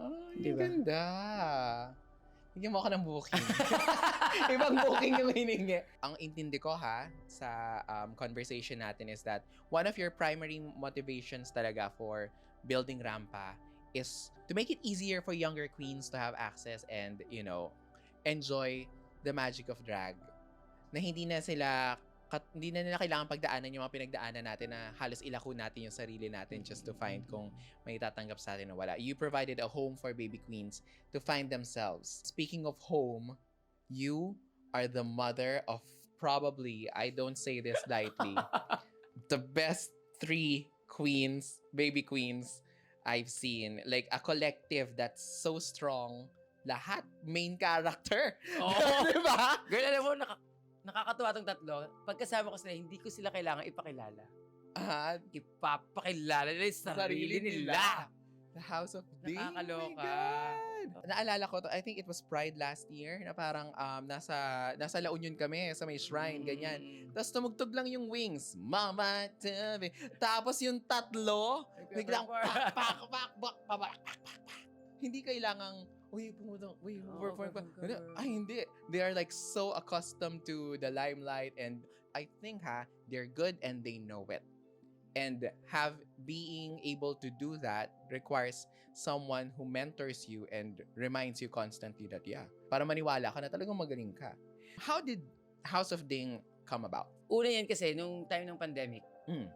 Ay, Diba? ganda. Bigyan mo ako ng booking. Ibang booking yung hiningi. Ang intindi ko sa conversation natin is that one of your primary motivations talaga for building Rampa is to make it easier for younger queens to have access and, enjoy the magic of drag. Na hindi na nila kailangan pagdaanan yung mga pinagdaanan natin na halos ilako natin yung sarili natin just to find kung may tatanggap sa atin o wala. You provided a home for baby queens to find themselves. Speaking of home, you are the mother of probably, I don't say this lightly, the best 3 baby queens I've seen. Like a collective that's so strong. Lahat main character. Oo. Diba? Girl, alam mo, nakakatuwa tong tatlo. Pagkasama ko sila, hindi ko sila kailangan ipakilala. Ipapakilala nila yung sarili nila. The House of D. Nakakaloka. Oh my God. Naalala ko to, I think it was Pride last year, na parang nasa La Union kami, sa may shrine, ganyan. Tapos tumugtog lang yung Wings. Mama, tabi. Tapos yung tatlo, biglang pak. Hindi kailangang, perform ka. Ay, hindi. They are like so accustomed to the limelight and I think they're good and they know it. And being able to do that requires someone who mentors you and reminds you constantly that, para maniwala ka na talagang magaling ka. How did House of Ding come about? Una yan kasi, nung time ng pandemic. Mm.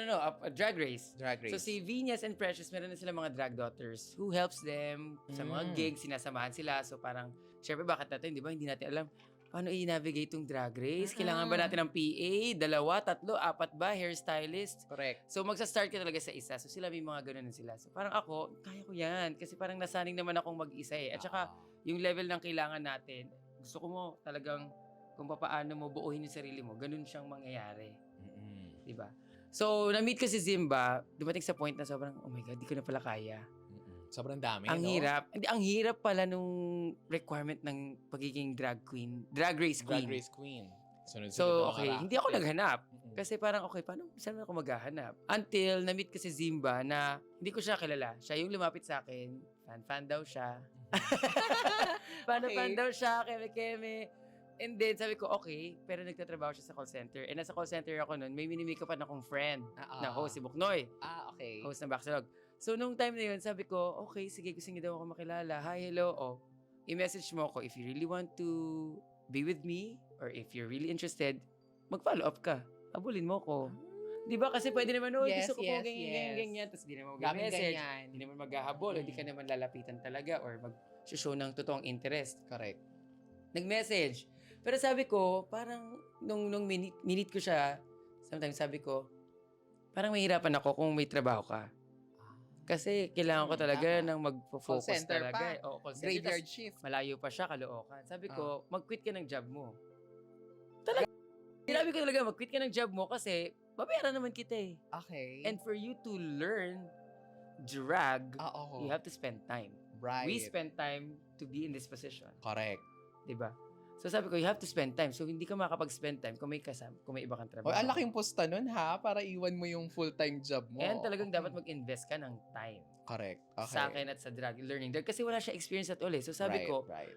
No. Drag Race. Drag Race. So si Venus and Precious, meron na sila mga drag daughters who helps them sa mga gigs, sinasamahan sila. So parang, syempre bakit natin, di ba, hindi natin alam, paano i-navigate tong Drag Race? Kailangan ba natin ng PA? 2, 3, 4 ba? Hairstylist? Correct. So magsa-start ka talaga sa isa. So sila may mga ganun sila. So parang ako, kaya ko yan. Kasi parang nasaning naman akong mag-isa eh. At saka, yung level ng kailangan natin, gusto ko mo talagang kung paano mo buuhin yung sarili mo, ganun siyang mangyayari. Diba? So, na-meet ko si Zimba, dumating sa point na sobrang, oh my God, di ko na pala kaya. Sobrang dami, Ang no? hirap. Hindi, ang hirap pala nung requirement ng pagiging drag queen. Drag race queen. Drag Race Queen. Sunod-sunod So, na okay, mga hindi ako racket. naghanap. Kasi parang, okay, paano, saan ako maghahanap? Until, na-meet ko si Zimba na hindi ko siya kilala. Siya yung lumapit sa akin. Fan daw siya. Fan daw siya, keme-keme. And then, sabi ko, okay, pero nagtatrabaho siya sa call center. And nasa call center ako noon, may minimake-upan akong friend na host, si Buknoy. Okay. Host ng Backslog. So, nung time na yun, sabi ko, okay, sige, gusto niyo daw ako makilala. Hi, hello. I-message mo ako if you really want to be with me or if you're really interested, mag-follow up ka. Habulin mo ko. Di ba? Kasi pwede naman, gusto ko po ganyan. Tapos di naman mag-message. Di naman maghahabol. Di ka naman lalapitan talaga or mag-show ng totoong interest. Correct. Nag-message. Pero sabi ko, parang nung minute ko siya, sometimes sabi ko, parang mahirapan ako kung may trabaho ka. Kasi kailangan ko talaga ng mag-focus Call center talaga. pa. Call center. Graveyard Tas shift. malayo pa siya, Caloocan. Sabi ko, mag-quit ka ng job mo. Talaga. Sinabi ko talaga, mag-quit ka ng job mo kasi babayaran naman kita eh. Okay. And for you to learn drag, Oo. you have to spend time. Right. We spend time to be in this position. Correct. Diba? So sabi ko, you have to spend time. So hindi ka makakapag-spend time kung may iba kang trabaho. Ang laking posta nun ha, para iwan mo yung full-time job mo. And talagang dapat mag-invest ka ng time. Correct. Okay. Sa akin at sa drag learning. Kasi wala siya experience at all eh. So sabi ko, Right.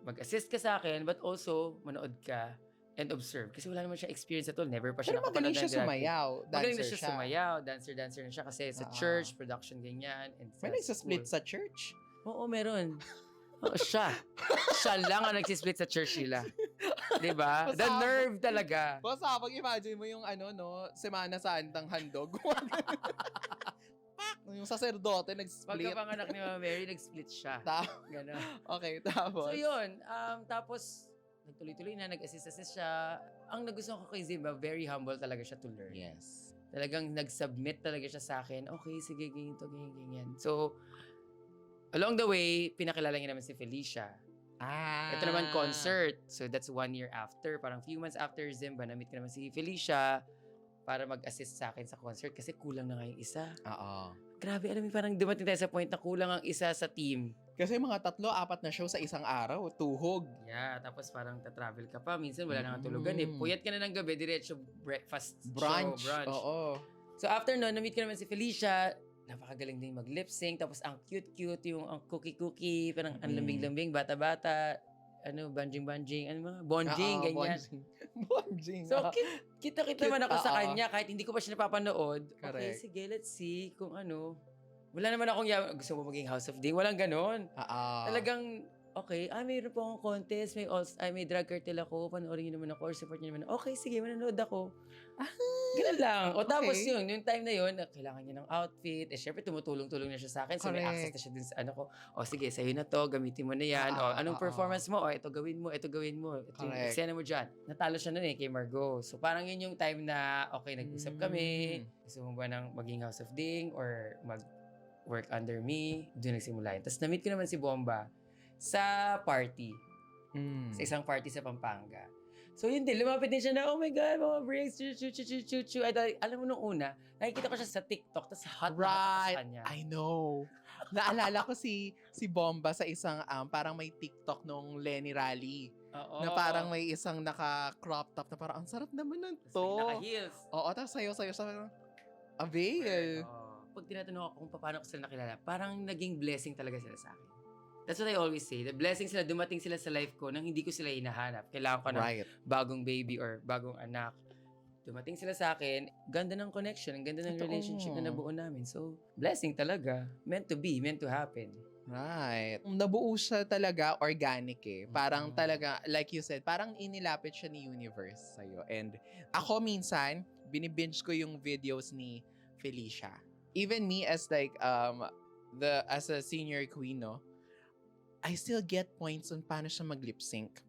mag-assist ka sa akin, but also manood ka and observe. Kasi wala naman siya experience at all. Never pa siya Pero magaling siya sumayaw. Magaling na Dancer siya sumayaw. Dancer na siya kasi sa church, production, ganyan. And May nagsa-split sa church? Oo, meron. Oo, siya. Siya lang ang nagsisplit sa church nila. Diba? The nerve talaga. Basta, pag-imagine mo yung semana sa Antang Handog. Yung saserdote, nag-split. Pagkapanganak ni Mama Mary, nag-split siya. Ganon. Okay, tapos? So yun, tapos nagtuloy-tuloy na, nag-assist siya. Ang nagustuhan ko kay Zimba, very humble talaga siya to learn. Yes. Talagang nag-submit talaga siya sa akin. Okay, sige, ganyan. So, along the way, pinakilala niya naman si Felicia. Ito naman concert. So, that's 1 year after. Parang few months after Zimba, na-meet ko naman si Felicia para mag-assist sa akin sa concert kasi kulang na nga yung isa. Oo. Grabe, alam mo, parang dumating tayo sa point na kulang ang isa sa team. Kasi mga 3-4 na show sa isang araw, tuhog. Yeah, tapos parang ta-travel ka pa. Minsan wala na nga tulugan eh. Puyat ka na ng gabi, diretso breakfast Brunch. show, brunch. Oo. So after nun, na-meet ko naman si Felicia. Napakagaling din mag-lip-sync. Tapos ang cute-cute, yung ang cookie-cookie, parang ang lambing-lambing, bata-bata. Banjing-banjing, mga bonjing, ganyan. Bonjing. So, kita-kita naman ako sa kanya kahit hindi ko pa siya napapanood. Okay, Correct. sige, let's see kung ano. Wala naman akong gusto mo maging House of Ding. Walang ganon. Talagang, okay, mayroon po akong contest, may drag cartel ako, panoorin niyo naman ako, or support niyo naman. Okay, sige, manonood ako. Ganun lang. O tapos Okay. yung time na yun, kailangan niya ng outfit. Syempre, tumutulong-tulong na siya sa akin. So, may Correct. access na siya dun sa ko. O sige, sa'yo na to, gamitin mo na yan. Anong performance mo? Ito gawin mo, ito gawin mo. Ito yung Correct. eksena mo dyan. Natalo siya nun kay Margot. So, parang yun yung time na, okay, nag-usap kami. Gusto mo ba ng maging House of Ding or mag-work under me? Doon nagsimula yun. Tapos, na-meet ko naman si Bomba sa party. Sa isang party sa Pampanga. So yun din, lumapit din siya na, oh my God, mga breaks, chu. Alam mo nung una, nakikita ko siya sa TikTok, tapos hot na hot ako sa kanya. I know. Naalala ko si Bomba sa isang, parang may TikTok nung Lenny Rally. Oo. Na parang may isang naka-crop top na parang, ang sarap naman nun Tapos to. may naka-heels. Oo, tapos sayo-sayo sa avail. Pag tinatanong ako kung paano ko sila nakilala, parang naging blessing talaga sila sa akin. That's what I always say. The blessing sila, dumating sila sa life ko nang hindi ko sila hinahanap. Kailangan ko ng bagong baby or bagong anak. dumating sila sa akin, ganda ng connection, ang ganda ng Totoo. relationship na nabuo namin. So, blessing talaga. Meant to be, meant to happen. Right. Nabuo siya talaga organic eh. Parang Mm. talaga, like you said, parang inilapit siya ni universe sa'yo. And ako minsan, binibinge ko yung videos ni Felicia. Even me as like, as a senior queen, no, I still get points on paano siya mag-lip sync.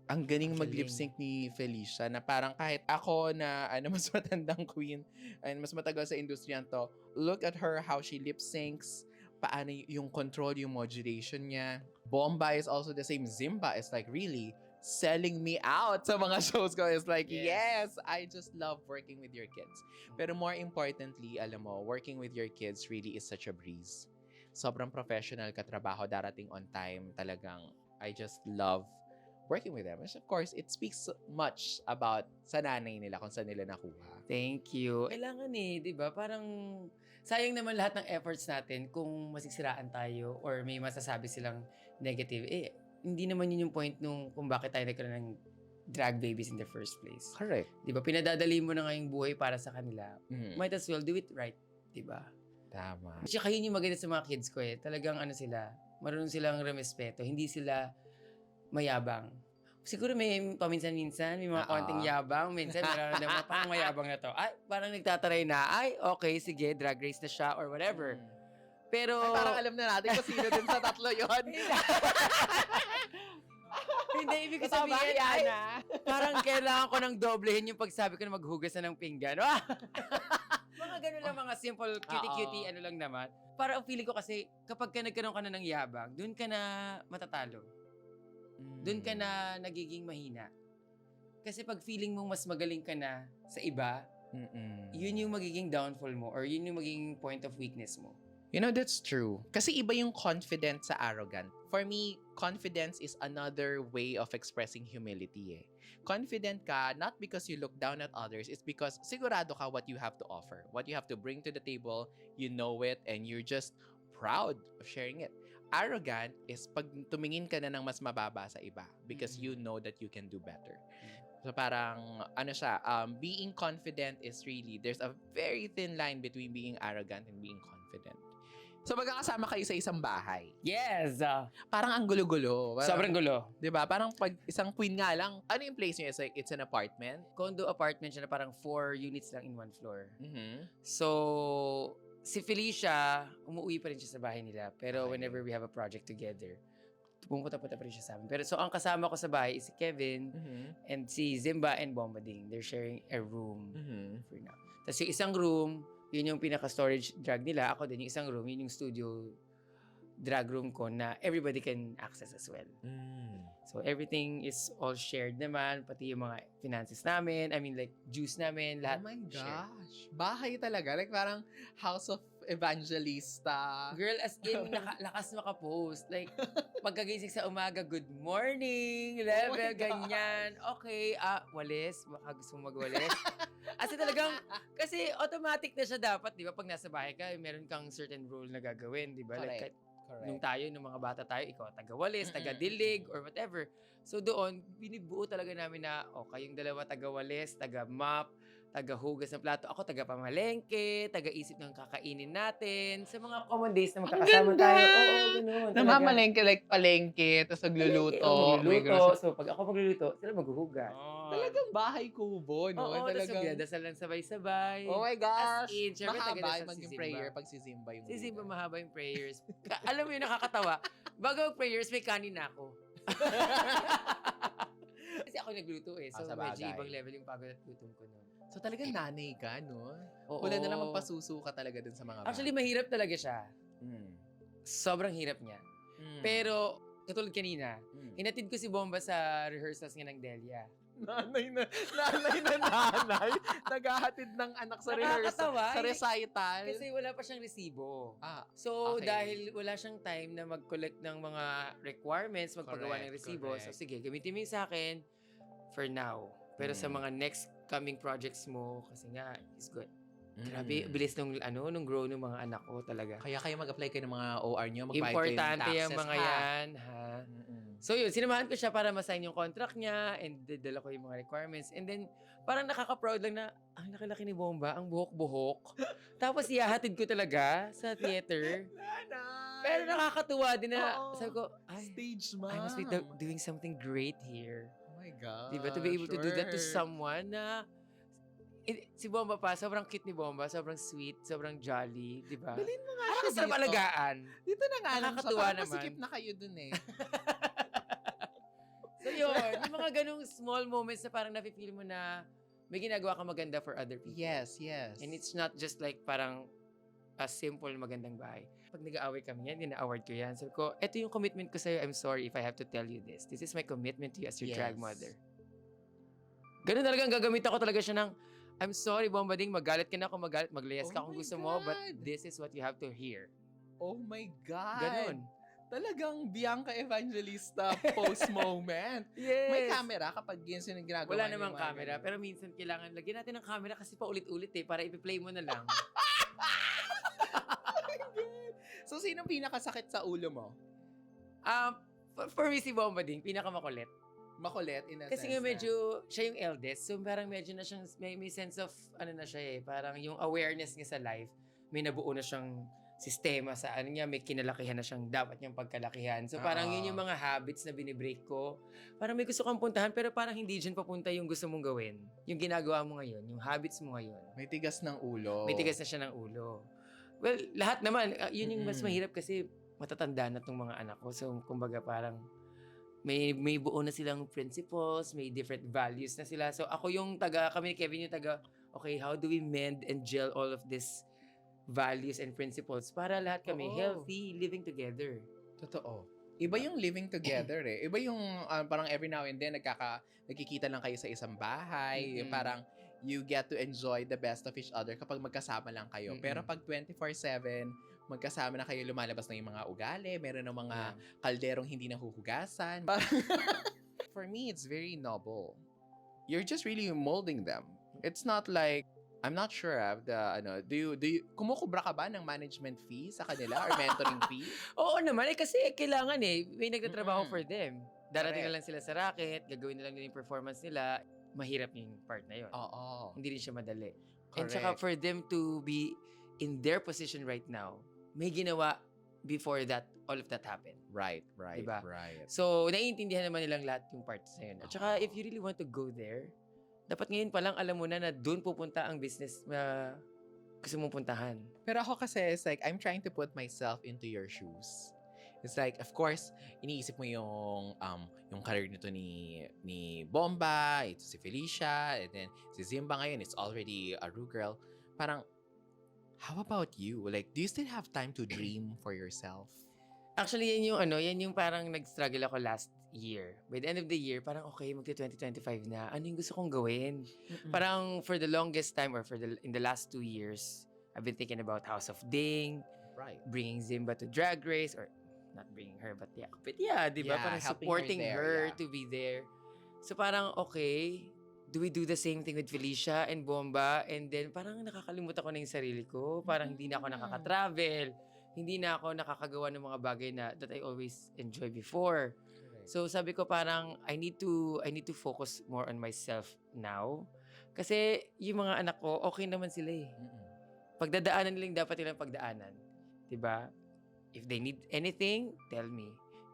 Ang galing Ang mag-lip galing. sync ni Felicia na parang kahit ako na mas matandang queen and mas matagal sa industriyan to, look at her, how she lip syncs, paano yung control, yung modulation niya. Bomba is also the same. Zimba is like really selling me out sa mga shows ko. It's like, yes, I just love working with your kids. Pero more importantly, alam mo, working with your kids really is such a breeze. Sobrang professional ka trabaho, darating on time. Talagang, I just love working with them. And of course, it speaks much about sa nanay nila, kung saan nila nakuha. Thank you. Kailangan di ba? Parang sayang naman lahat ng efforts natin kung masisiraan tayo or may masasabi silang negative. Hindi naman yun yung point nung kung bakit tayo nagkaroon ng drag babies in the first place. Correct. Di ba? Pinadadali mo na nga yung buhay para sa kanila. Might as well do it right. Di ba? Tama. Tsaka yun yung maganda sa mga kids ko Talagang sila, marunong silang rumespeto. Hindi sila mayabang. Siguro may paminsan-minsan, may mga konting yabang. Minsan, nararamdaman parang mayabang na to. Ay, parang nagtataray na. Ay, okay, sige, drag race na siya or whatever. Pero... Ay, parang alam na natin kung sino din sa tatlo yun. Hindi, ibig ko sabihin, parang kailangan ko ng doblehin yung pagsabi ko na maghugas na ng pinggan. Mga ganun lang, mga simple, cutie-cutie, lang naman. Para ang feeling ko kasi, kapag ka nagkaroon ka na ng yabang, dun ka na matatalo. Doon ka na nagiging mahina. Kasi pag feeling mong mas magaling ka na sa iba, yun yung magiging downfall mo or yun yung magiging point of weakness mo. You know, that's true. Kasi iba yung confident sa arrogant. For me, confidence is another way of expressing humility Confident ka, not because you look down at others, it's because sigurado ka what you have to offer. What you have to bring to the table, you know it, and you're just proud of sharing it. Arrogant is pag tumingin ka na ng mas mababa sa iba because you know that you can do better. So parang, being confident is really, there's a very thin line between being arrogant and being confident. So magkakasama kayo sa isang bahay. Yes! Parang ang gulo-gulo. Sobrang gulo. Diba? Parang pag isang queen nga lang, ano yung place niyo? It's like, it's an apartment? Condo apartment siya na parang 4 units lang in one floor. So, si Felicia, umuwi pa rin siya sa bahay nila. Pero whenever we have a project together, pumunta-punta pa rin siya sa amin. Pero so, ang kasama ko sa bahay is si Kevin and si Zimba and Bombading. They're sharing a room for now. Tapos yung isang room, yun yung pinaka-storage drag nila. Ako din, yung isang room, yun yung studio drag room ko na everybody can access as well. So, everything is all shared naman, pati yung mga finances namin, I mean like, juice namin, lahat. Oh my shared. gosh. Bahay talaga. Like parang House of Evangelista. Girl, as in, lakas makapost. Like, pagkagising sa umaga, good morning, level, Oh my ganyan. Okay, walis, baka gusto mong magwalis. As in talagang, kasi automatic na siya dapat, di ba? Pag nasa bahay ka, meron kang certain rule na gagawin, di ba? Like, nung tayo, nung mga bata tayo, ikaw taga-walis, taga-dilig, or whatever. So doon, binibuo talaga namin na, kayong dalawa taga-walis, taga-mop, taga-hugas ng plato. Ako taga-pamalengke, taga-isip ng kakainin natin. Sa mga common days na magkakasama tayo. Oo, ganoon. Namamalengke, like palengke, tapos nagluluto. Magluluto. So pag ako magluluto, sila maghuhugas. Talagang bahay kubo, no? Oo, talagang... tapos dasal lang sabay-sabay. Oh my gosh! As in, syempre, mahaba taga-dasal maging si prayer Zimba. pag si Zimba yung Si Zimba leader. mahaba yung prayers. Alam mo yung nakakatawa? Bago mag-prayers, may kanin na ako. Kasi ako nagluto So sa medyo bagay. ibang level yung pagod at gutom ko nun. So talagang nanay ka, no? Oo. Wala na naman pasuso ka talaga dun sa mga Actually, mahirap talaga siya. Mm. Sobrang hirap niya. Pero, katulad kanina, hinatid ko si Bomba sa rehearsals nga ng Delia. nanay. Naghahatid ng anak sa rehearsal. Nakakatawa. Sa recital. Kasi wala pa siyang resibo. okay. So, dahil wala siyang time na mag-collect ng mga requirements, magpagawa ng resibo, so sige, gamitin mo yung sa akin for now. Pero sa mga next coming projects mo, kasi nga, is good. Grabe, bilis nung grow ng mga anak ko talaga. Kaya mag-apply kayo ng mga OR nyo, magbayad kayo ng Importante taxes, yung mga ha? yan, ha? So yun, sinamahan ko siya para ma-sign yung contract niya and dala ko yung mga requirements. And then, parang nakaka-proud lang na, ang laki-laki ni Bomba, ang buhok-buhok. Tapos ihahatid ko talaga sa theater. Pero nakakatuwa din na, Oo. sabi ko, ay, Stage mom. I must be doing something great here. Oh my God. Diba? To be able to do that to someone na, si Bomba pa, sobrang cute ni Bomba, sobrang sweet, sobrang jolly, diba? Dalhin mo nga Parang siya sarap dito. alagaan. Dito na nga lang siya. Nakakatuwa Parang naman. masikip na kayo dun eh. So yun, yung mga ganong small moments na parang nafe-feel mo na may ginagawa ka maganda for other people. Yes, yes. And it's not just like parang a simple magandang bahay. Pag nag-aaway kami yan, ina-award ko yan. Sabi ko, eto yung commitment ko sa'yo. I'm sorry if I have to tell you this. This is my commitment to you as your drag mother. Ganun talagang gagamit ako talaga siya ng, I'm sorry, Bombading, magalit ka na ako, maglayas ka Oh kung my gusto mo, but God. this is what you have to hear. Oh my God. Ganun. Talagang Bianca Evangelista post-moment. Yes. May camera kapag ganyan yung ginagawa Wala niyo namang mga camera, ganun. pero minsan kailangan lagyan natin ng camera kasi pa ulit-ulit para i-play mo na lang. So, sinong pinakasakit sa ulo mo? For me si Bombading, pinakamakulit. Makulit in a Kasi sense nga na- medyo, siya yung eldest, so parang medyo na siyang, may sense of, ano na siya parang yung awareness niya sa life, may nabuo na siyang sistema sa ano niya, may kinalakihan na siyang dapat niyang pagkalakihan. So parang yun yung mga habits na binibreak ko. Parang may gusto kang puntahan, pero parang hindi dyan papunta yung gusto mong gawin. Yung ginagawa mo ngayon, yung habits mo ngayon. May tigas ng ulo. May tigas na siya ng ulo. Well, lahat naman, yun yung mas mahirap kasi matatanda na tong mga anak ko. So, kumbaga parang may buo na silang principles, may different values na sila. So, ako yung kami ni Kevin yung okay, how do we mend and gel all of this values and principles para lahat kami Oo. healthy, living together. Totoo. Iba yung living together eh. Iba yung parang every now and then nagkikita lang kayo sa isang bahay. Yung parang you get to enjoy the best of each other kapag magkasama lang kayo. Pero pag 24/7, magkasama na kayo, lumalabas na yung mga ugali, meron ng mga kalderong hindi nahuhugasan. For me, it's very noble. You're just really molding them. It's not like, I'm not sure do you kumukubra ka ba ng management fee sa kanila or mentoring fee? Oo naman, kasi kailangan may nagtatrabaho for them. Darating Correct. na lang sila sa racket, gagawin na lang nila yung performance nila. Mahirap yung part na yun. Oo. Hindi rin siya madali. Correct. And saka for them to be in their position right now, may ginawa before that, all of that happened. Right. Diba? Right. So, naiintindihan naman nilang lahat yung parts na yun. At saka, if you really want to go there, dapat ngayon pa lang alam mo na doon pupunta ang business na gusto mong puntahan. Pero ako kasi, it's like, I'm trying to put myself into your shoes. It's like, of course, iniisip mo yung career nito ni Bomba, ito si Felicia, and then si Zimba ngayon, it's already a Ru girl. Parang, how about you? Like, do you still have time to dream for yourself? Actually, yan yung parang nag-struggle ako last year. By the end of the year, parang okay, magti-2025 na. Ano yung gusto kong gawin? Parang for the longest time or in the last 2 years, I've been thinking about House of Ding, Right. bringing Zimba to Drag Race, or not bringing her, but yeah, di ba? Yeah, Parang helping supporting her there, her yeah. to be there. So parang, okay, do we do the same thing with Felicia and Bomba? And then parang nakakalimutan ko na yung sarili ko. Parang hindi na ako nakaka-travel. Hindi na ako nakakagawa ng mga bagay that I always enjoy before. So sabi ko parang I need to focus more on myself now. Kasi yung mga anak ko, okay naman sila eh. Pagdadaanan nilang dapat nilang pagdaanan. 'Di ba? If they need anything, tell me.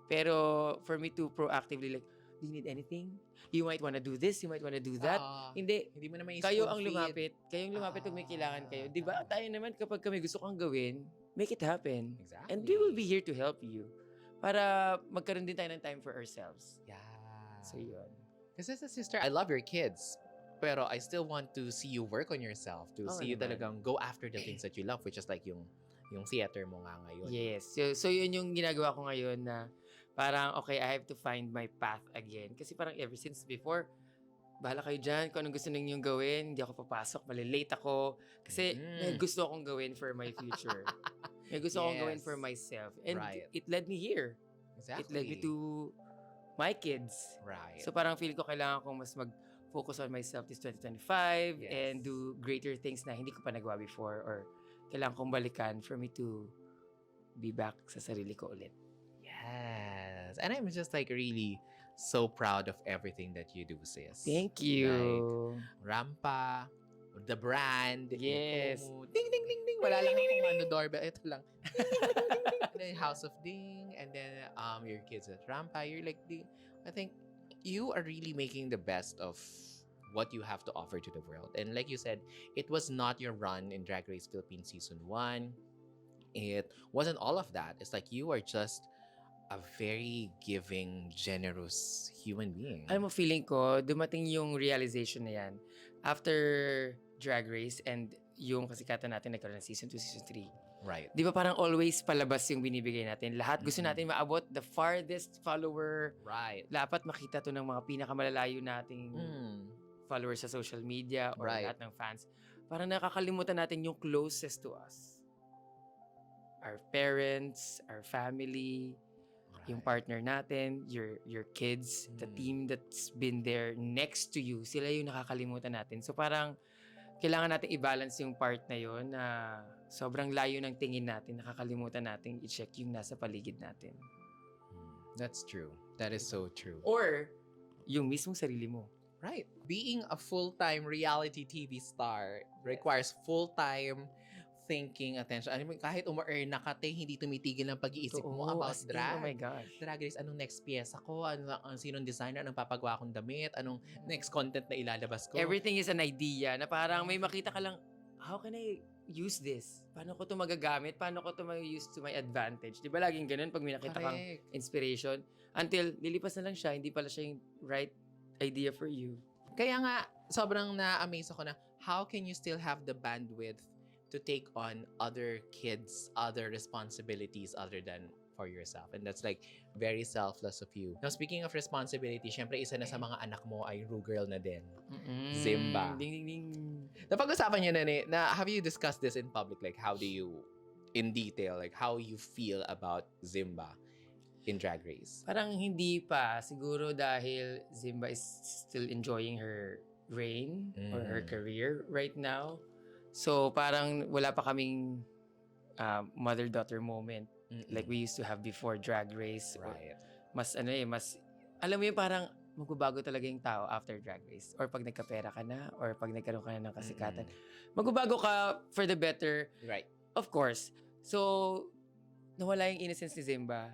Pero for me to proactively like, do you need anything? You might wanna do this, you might wanna do that. Hindi. Hindi mo naman Kayo ang lumapit. Kayong lumapit pag may kailangan kayo. 'Di ba? Tayo naman kapag kami gusto kang gawin, make it happen. Exactly. And we will be here to help you. Para magkaroon din tayo ng time for ourselves. Yeah. So yun. Kasi as a sister, I love your kids. Pero I still want to see you work on yourself. To Oo see you naman. talagang go after the things that you love, which is like yung theater mo nga ngayon. Yes. So yun yung ginagawa ko ngayon na parang, okay, I have to find my path again. Kasi parang ever since before, bahala kayo dyan kung anong gusto ninyong gawin. Hindi ako papasok, malilate ako. Kasi may gusto akong gawin for my future. May gusto akong gawin Yes. for myself. And Right. it led me here. Exactly. It led me to my kids. Right. So parang feel ko kailangan kong mas mag-focus on myself this 2025 Yes. and do greater things na hindi ko pa nagawa before or kailangan kong balikan for me to be back sa sarili ko ulit. Yes. Yes. And I'm just like really so proud of everything that you do, sis. Thank you. Rampa, the brand, Yes. yung Kumu. Ding, ding, ding, ding. Wala lang akong ano, doorbell. Ito lang. Ding, ding, ding, ding, ding. And then House of Ding. And then your kids at Rampa. You're like, I think you are really making the best of what you have to offer to the world. And like you said, it was not your run in Drag Race Philippines Season 1. It wasn't all of that. It's like you are just a very giving, generous human being. Alam mo, feeling ko, dumating yung realization na yan after Drag Race and yung kasikatan natin nagkaroon ng Season 2, Season 3. Right. Di ba parang always palabas yung binibigay natin? Lahat gusto natin maabot the farthest follower. Right. Dapat makita to ng mga pinakamalalayo nating followers sa social media or Right. lahat ng fans. Parang nakakalimutan natin yung closest to us. Our parents, our family, yung partner natin, your kids, the team that's been there next to you, sila yung nakakalimutan natin. So parang kailangan natin i-balance yung part na yun na sobrang layo ng tingin natin, nakakalimutan natin i-check yung nasa paligid natin. That's true. That is so true. Or yung mismong sarili mo. Right. Being a full-time reality TV star requires full-time thinking, attention. I mean, kahit uma-earn na ka, hindi tumitigil ang pag-iisip mo about as in, drag. oh my gosh. Drag Race, anong next pyesa ko? Sinong designer? Anong papagawa kong damit? Anong next content na ilalabas ko? Everything is an idea na parang may makita ka lang, how can I use this? Paano ko to magagamit? Paano ko to ma-use to my advantage? Di ba laging ganun pag may nakita kang Correct. inspiration? Until lilipas na lang siya, hindi pala siya yung right idea for you. Kaya nga, sobrang na-amaze ako na how can you still have the bandwidth to take on other kids, other responsibilities other than for yourself. And that's like very selfless of you. Now, speaking of responsibility, syempre isa na sa mga anak mo ay Ru-Girl na din. Zimba. Ding, ding, ding. Napag-usapan niyo na have you discussed this in public? Like, how do you, in detail, like how you feel about Zimba in Drag Race? Parang hindi pa. Siguro dahil Zimba is still enjoying her reign or her career right now. So parang wala pa kaming mother-daughter moment like we used to have before Drag Race. Right. Mas alam mo yun, parang magbabago talaga yung tao after Drag Race. Or pag nagkapera ka na, or pag nagkaroon ka na ng kasikatan. Magbabago ka for the better. Right. Of course. So, nawala yung innocence ni Zimba.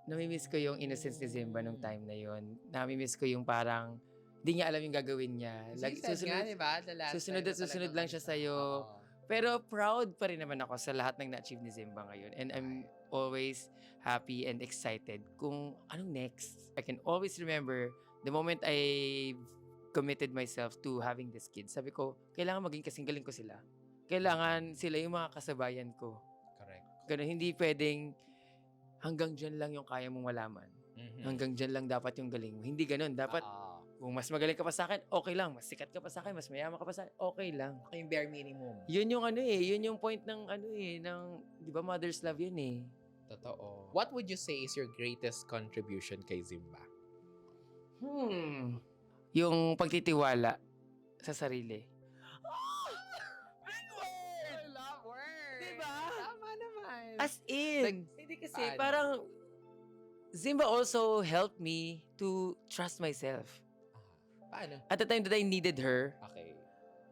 Namimiss ko yung innocence ni Zimba nung time na yun. Namimiss ko yung parang di niya alam yung gagawin niya. Susunod at susunod lang siya sa'yo. Pero proud pa rin naman ako sa lahat ng na-achieve ni Zimba ngayon. And I'm always happy and excited kung anong next. I can always remember the moment I committed myself to having this kid. Sabi ko, kailangan maging kasing galing ko sila. Kailangan sila yung mga kasabayan ko. Correct. Ganun, hindi pwedeng hanggang dyan lang yung kaya mong malaman. Hanggang dyan lang dapat yung galing mo. Hindi ganun. Dapat kung mas magaling ka pa sa akin, okay lang. Mas sikat ka pa sa akin, mas mayaman ka pa sa akin, okay lang. Yung bare minimum. Yun yung yun yung point ng ng, di ba, mother's love yun eh. Totoo. What would you say is your greatest contribution kay Zimba? Yung pagtitiwala sa sarili. I love words! Diba? Tama naman. As in, Like, hindi kasi paano? parang Zimba also helped me to trust myself. Paano? At the time that I needed her, Okay.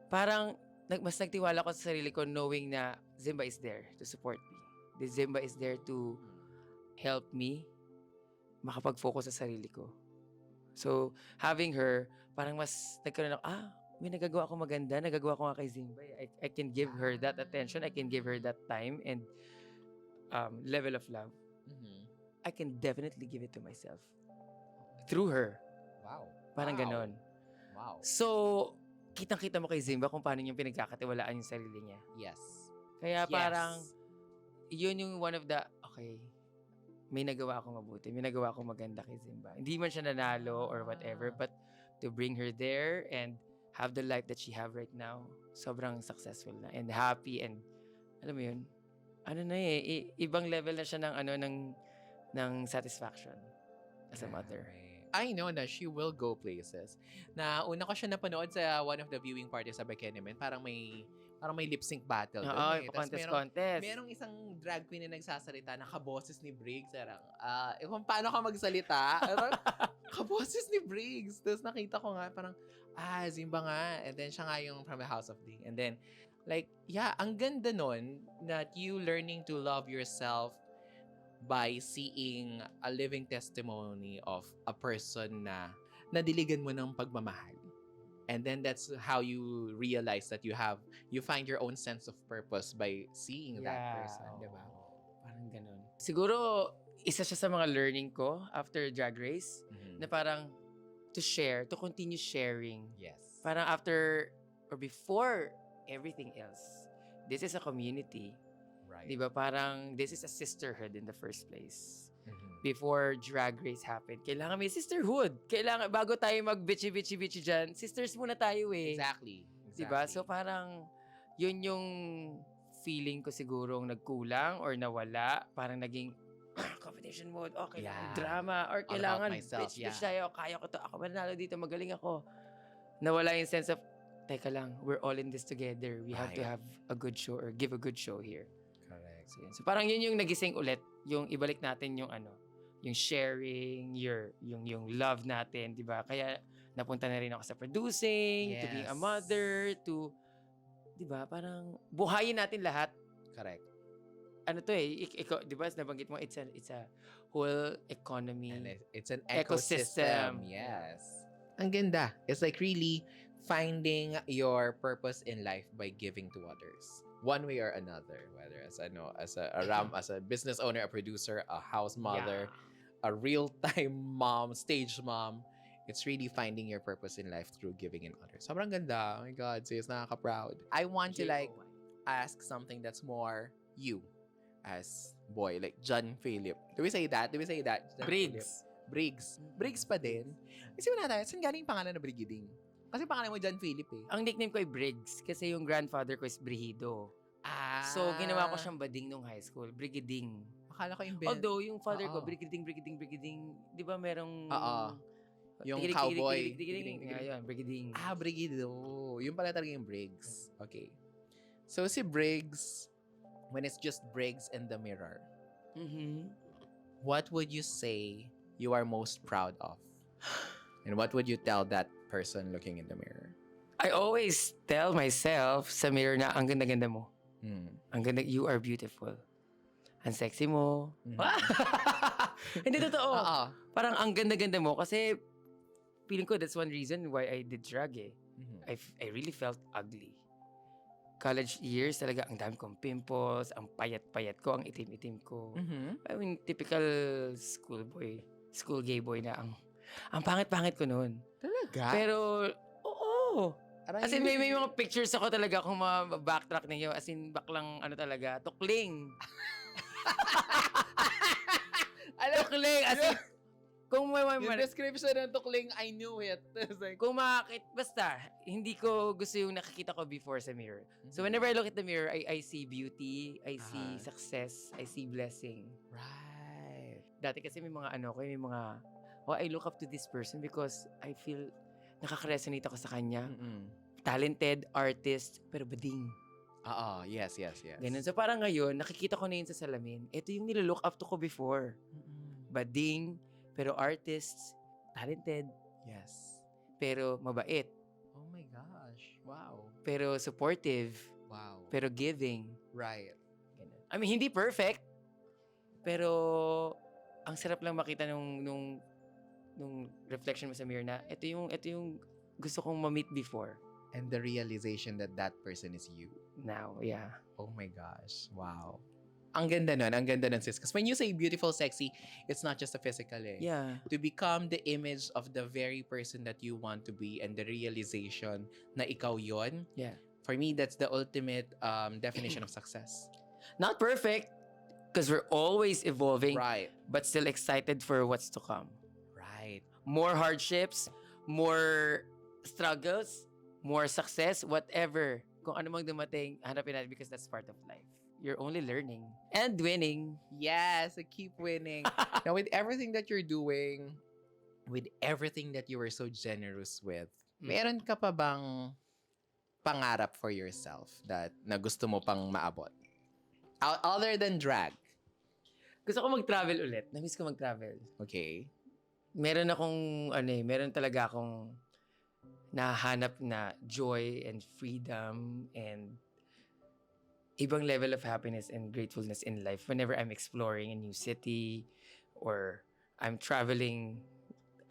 parang mas nagtiwala ko sa sarili ko knowing na Zimba is there to support me. The Zimba is there to help me makapag-focus sa sarili ko. So, having her, parang mas nagkaroon ako, may nagagawa ko maganda, nagagawa ko nga kay Zimba. I can give her that attention, I can give her that time and level of love. I can definitely give it to myself. Through her. Wow. Parang ganon. Wow. So, kitang-kita mo kay Zimba kung paano niyang pinagkakatiwalaan yung sarili niya. Yes. Kaya Yes. parang, yun yung one of the, okay, may nagawa akong mabuti, may nagawa akong maganda kay Zimba. Hindi man siya nanalo or whatever, but to bring her there and have the life that she have right now, sobrang successful na and happy and, alam mo yun, ibang level na siya ng satisfaction as a mother. I know na she will go places. Na una ko siya napanood sa one of the viewing parties sa Bekenemen. Parang parang may lip sync battle Oo, doon eh. Tapos contest. merong isang drag queen na nagsasalita na kaboses ni Briggs. Parang, kung paano ka magsalita. Parang, kaboses ni Briggs. Tapos nakita ko nga, parang, Zimba nga. And then siya nga yung from the House of Ding. And then, like, yeah, ang ganda nun that you learning to love yourself by seeing a living testimony of a person na nadiligan mo ng pagmamahal. And then that's how you realize that you find your own sense of purpose by seeing that person, di ba? Parang ganun. Siguro, isa siya sa mga learning ko after Drag Race na parang to continue sharing. Yes. Parang after or before everything else, this is a community. Right. Di ba? Parang this is a sisterhood in the first place. Before Drag Race happened, kailangan may sisterhood. Kailangan, bago tayo mag-bitchy dyan, sisters muna tayo eh. Exactly. Diba? So parang, yun yung feeling ko sigurong nagkulang or nawala. Parang naging competition mode. Okay, drama. Or kailangan, bitch tayo. Kaya ko to. Ako manalo dito. Magaling ako. Nawala yung sense of, teka lang, we're all in this together. We have to have a good show or give a good show here. Correct. So, so parang yun yung nagising ulit. Yung ibalik natin yung yung sharing, yung love natin, di ba? Kaya napunta na rin ako sa producing, to being a mother, to, di ba? Parang buhayin natin lahat. Correct. Ano to eh, di ba? Nabanggit mo, it's a whole economy. And it's an ecosystem. Yes. Ang ganda. It's like really finding your purpose in life by giving to others. One way or another, whether as a business owner, a producer, a house mother, a real-time mom, stage mom, it's really finding your purpose in life through giving in others. Sobrang ganda. Oh my God, sis, nakaka-proud. I want to ask something that's more you as boy, like John Philip. Do we say that? Briggs. Briggs pa din. Kasi wala tayo, saan galing yung pangalan na Brigiding? Kasi pangalan mo John Philip eh. Ang nickname ko ay Briggs kasi yung grandfather ko is Brigido. So, ginawa ko siyang bading nung high school. Brigiding. Akala ko yung Although, yung father ko, Brigiding. Di ba merong... Yung cowboy. Ayun, Brigiding. Brigido. Yung pala talaga yung Briggs. Okay. So, si Briggs, when it's just Briggs in the mirror, what would you say you are most proud of? And what would you tell that person looking in the mirror? I always tell myself sa mirror na ang ganda-ganda mo. Ang ganda, you are beautiful. Ang sexy mo. Hindi totoo. Parang ang ganda-ganda mo kasi feeling ko that's one reason why I did drag eh. I really felt ugly. College years talaga, ang dami kong pimples, ang payat-payat ko, ang itim-itim ko. I mean, typical school gay boy na ang pangit-pangit ko noon. Talaga? Pero, oo. As in, may mga pictures ako talaga kung ma-backtrack ninyo. As in, baklang talaga, tukling. Tukling. As in, kung yung description ng tukling, I knew it. Kung basta, hindi ko gusto yung nakikita ko before sa mirror. So whenever I look at the mirror, I see beauty, I see success, I see blessing. Right. Dati kasi may mga I look up to this person because I feel nakaka-resonate ako sa kanya. Talented, artist, pero bading. Yes. Ganun. So parang ngayon, nakikita ko na yun sa salamin. Ito yung nilolook up to ko before. Bading, pero artist, talented. Yes. Pero mabait. Oh my gosh. Wow. Pero supportive. Wow. Pero giving. Right. Ganun. I mean, hindi perfect. Pero ang sarap lang makita nung reflection mo sa mirror na ito yung gusto kong ma-meet before. And the realization that that person is you. Now, yeah. Oh my gosh. Wow. Ang ganda nun, sis. Because when you say beautiful, sexy, it's not just a physical eh. Yeah. To become the image of the very person that you want to be and the realization na ikaw yon. Yeah. For me, that's the ultimate definition of success. Not perfect, because we're always evolving. Right. But still excited for what's to come. Right. More hardships, more struggles, more success, whatever. Kung ano mang dumating, hanapin natin because that's part of life. You're only learning and winning. Yes, keep winning. Now, with everything that you're doing, with everything that you were so generous with, meron ka pa bang pangarap for yourself that na gusto mo pang maabot? Other than drag. Gusto ko mag-travel ulit. Na-miss ko mag-travel. Okay. Meron talaga akong nahanap na joy and freedom and ibang level of happiness and gratefulness in life whenever I'm exploring a new city or I'm traveling.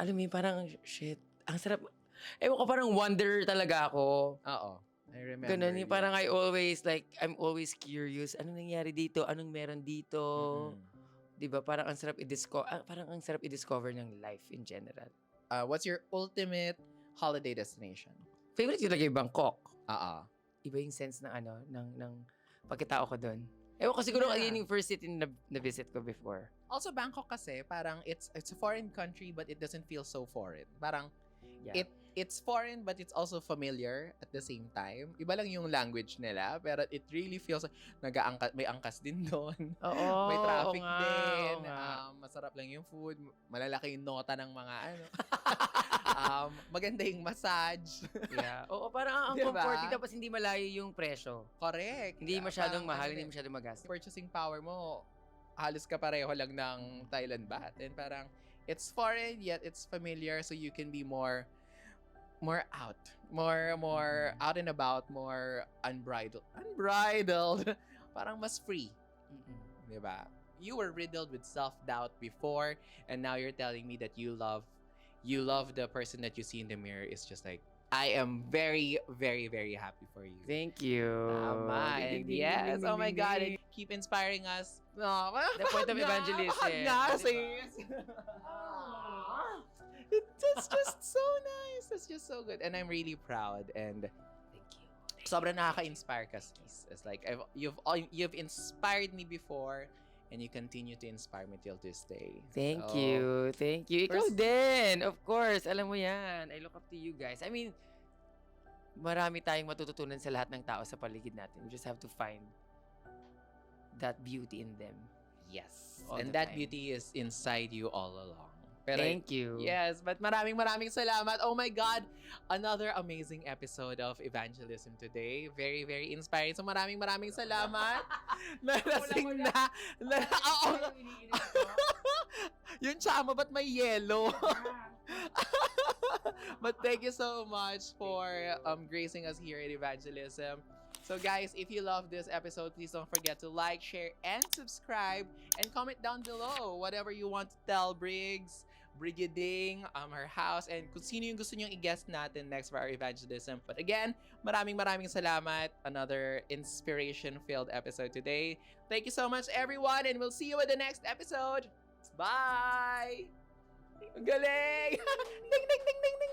Alam mo yun, parang, shit, ang sarap. Ewan ko, parang wonder talaga ako. Oo. I remember. Ganun, yung parang I'm always curious. Anong nangyari dito? Anong meron dito? Mm-mm. Diba? Parang ang sarap i-discover ng life in general. What's your ultimate holiday destination? Favorite ko talaga yung Bangkok. Oo. Iba yung sense ng pagkatao ko doon. Ewan ko siguro Yeah. yun yung first city na visit ko before. Also, Bangkok kasi, parang it's a foreign country but it doesn't feel so foreign. Parang, Yeah. it's foreign but it's also familiar at the same time. Iba lang yung language nila, pero it really feels may angkas din doon. Oo, May traffic oo nga, din. oo nga. Masarap lang yung food. Malalaki yung nota ng mga maganda yung massage. Yeah. Oo, parang ang Diba? comforting tapos hindi malayo yung presyo. Correct. Hindi masyadong Parang mahal, ano hindi din, masyadong magastos. purchasing power mo, halos kapareho lang ng Thailand baht. And parang, it's foreign, yet it's familiar, so you can be more out. More out and about, more unbridled. Parang mas free. Diba? You were riddled with self-doubt before, and now you're telling me that you love the person that you see in the mirror. Is just like, I am very, very, very happy for you. Thank you. Tama. And Ding, ding, ding, yes, ding, ding, oh my ding, God, ding. and keep inspiring us. The point of evangelism. sis. That's just so nice. That's just so good. And I'm really proud. And Thank you. sobrang nakaka-inspire ka, sis. It's like, you've inspired me before, and you continue to inspire me till this day. Thank So, you. Thank you. Ikaw First- din. Of course. Alam mo yan. I look up to you guys. I mean, marami tayong matututunan sa lahat ng tao sa paligid natin. We just have to find that beauty in them. Yes. All And the that time. beauty is inside you all along. Pero Thank you. yes, but maraming salamat. Oh my God, another amazing episode of evangelism today. Very, very inspiring. So maraming salamat. Nalasing na. Oo. Yung tsama, ba't may yellow? But thank you so much for gracing us here at Evangelism. So guys, if you love this episode, please don't forget to like, share, and subscribe. And comment down below whatever you want to tell Briggs, Brigading, her house, and kung sino yung gusto nyong i-guest natin next for our evangelism. But again, maraming salamat. Another inspiration-filled episode today. Thank you so much, everyone, and we'll see you in the next episode. Bye! Ang galing! Ding, ding, ding, ding, ding!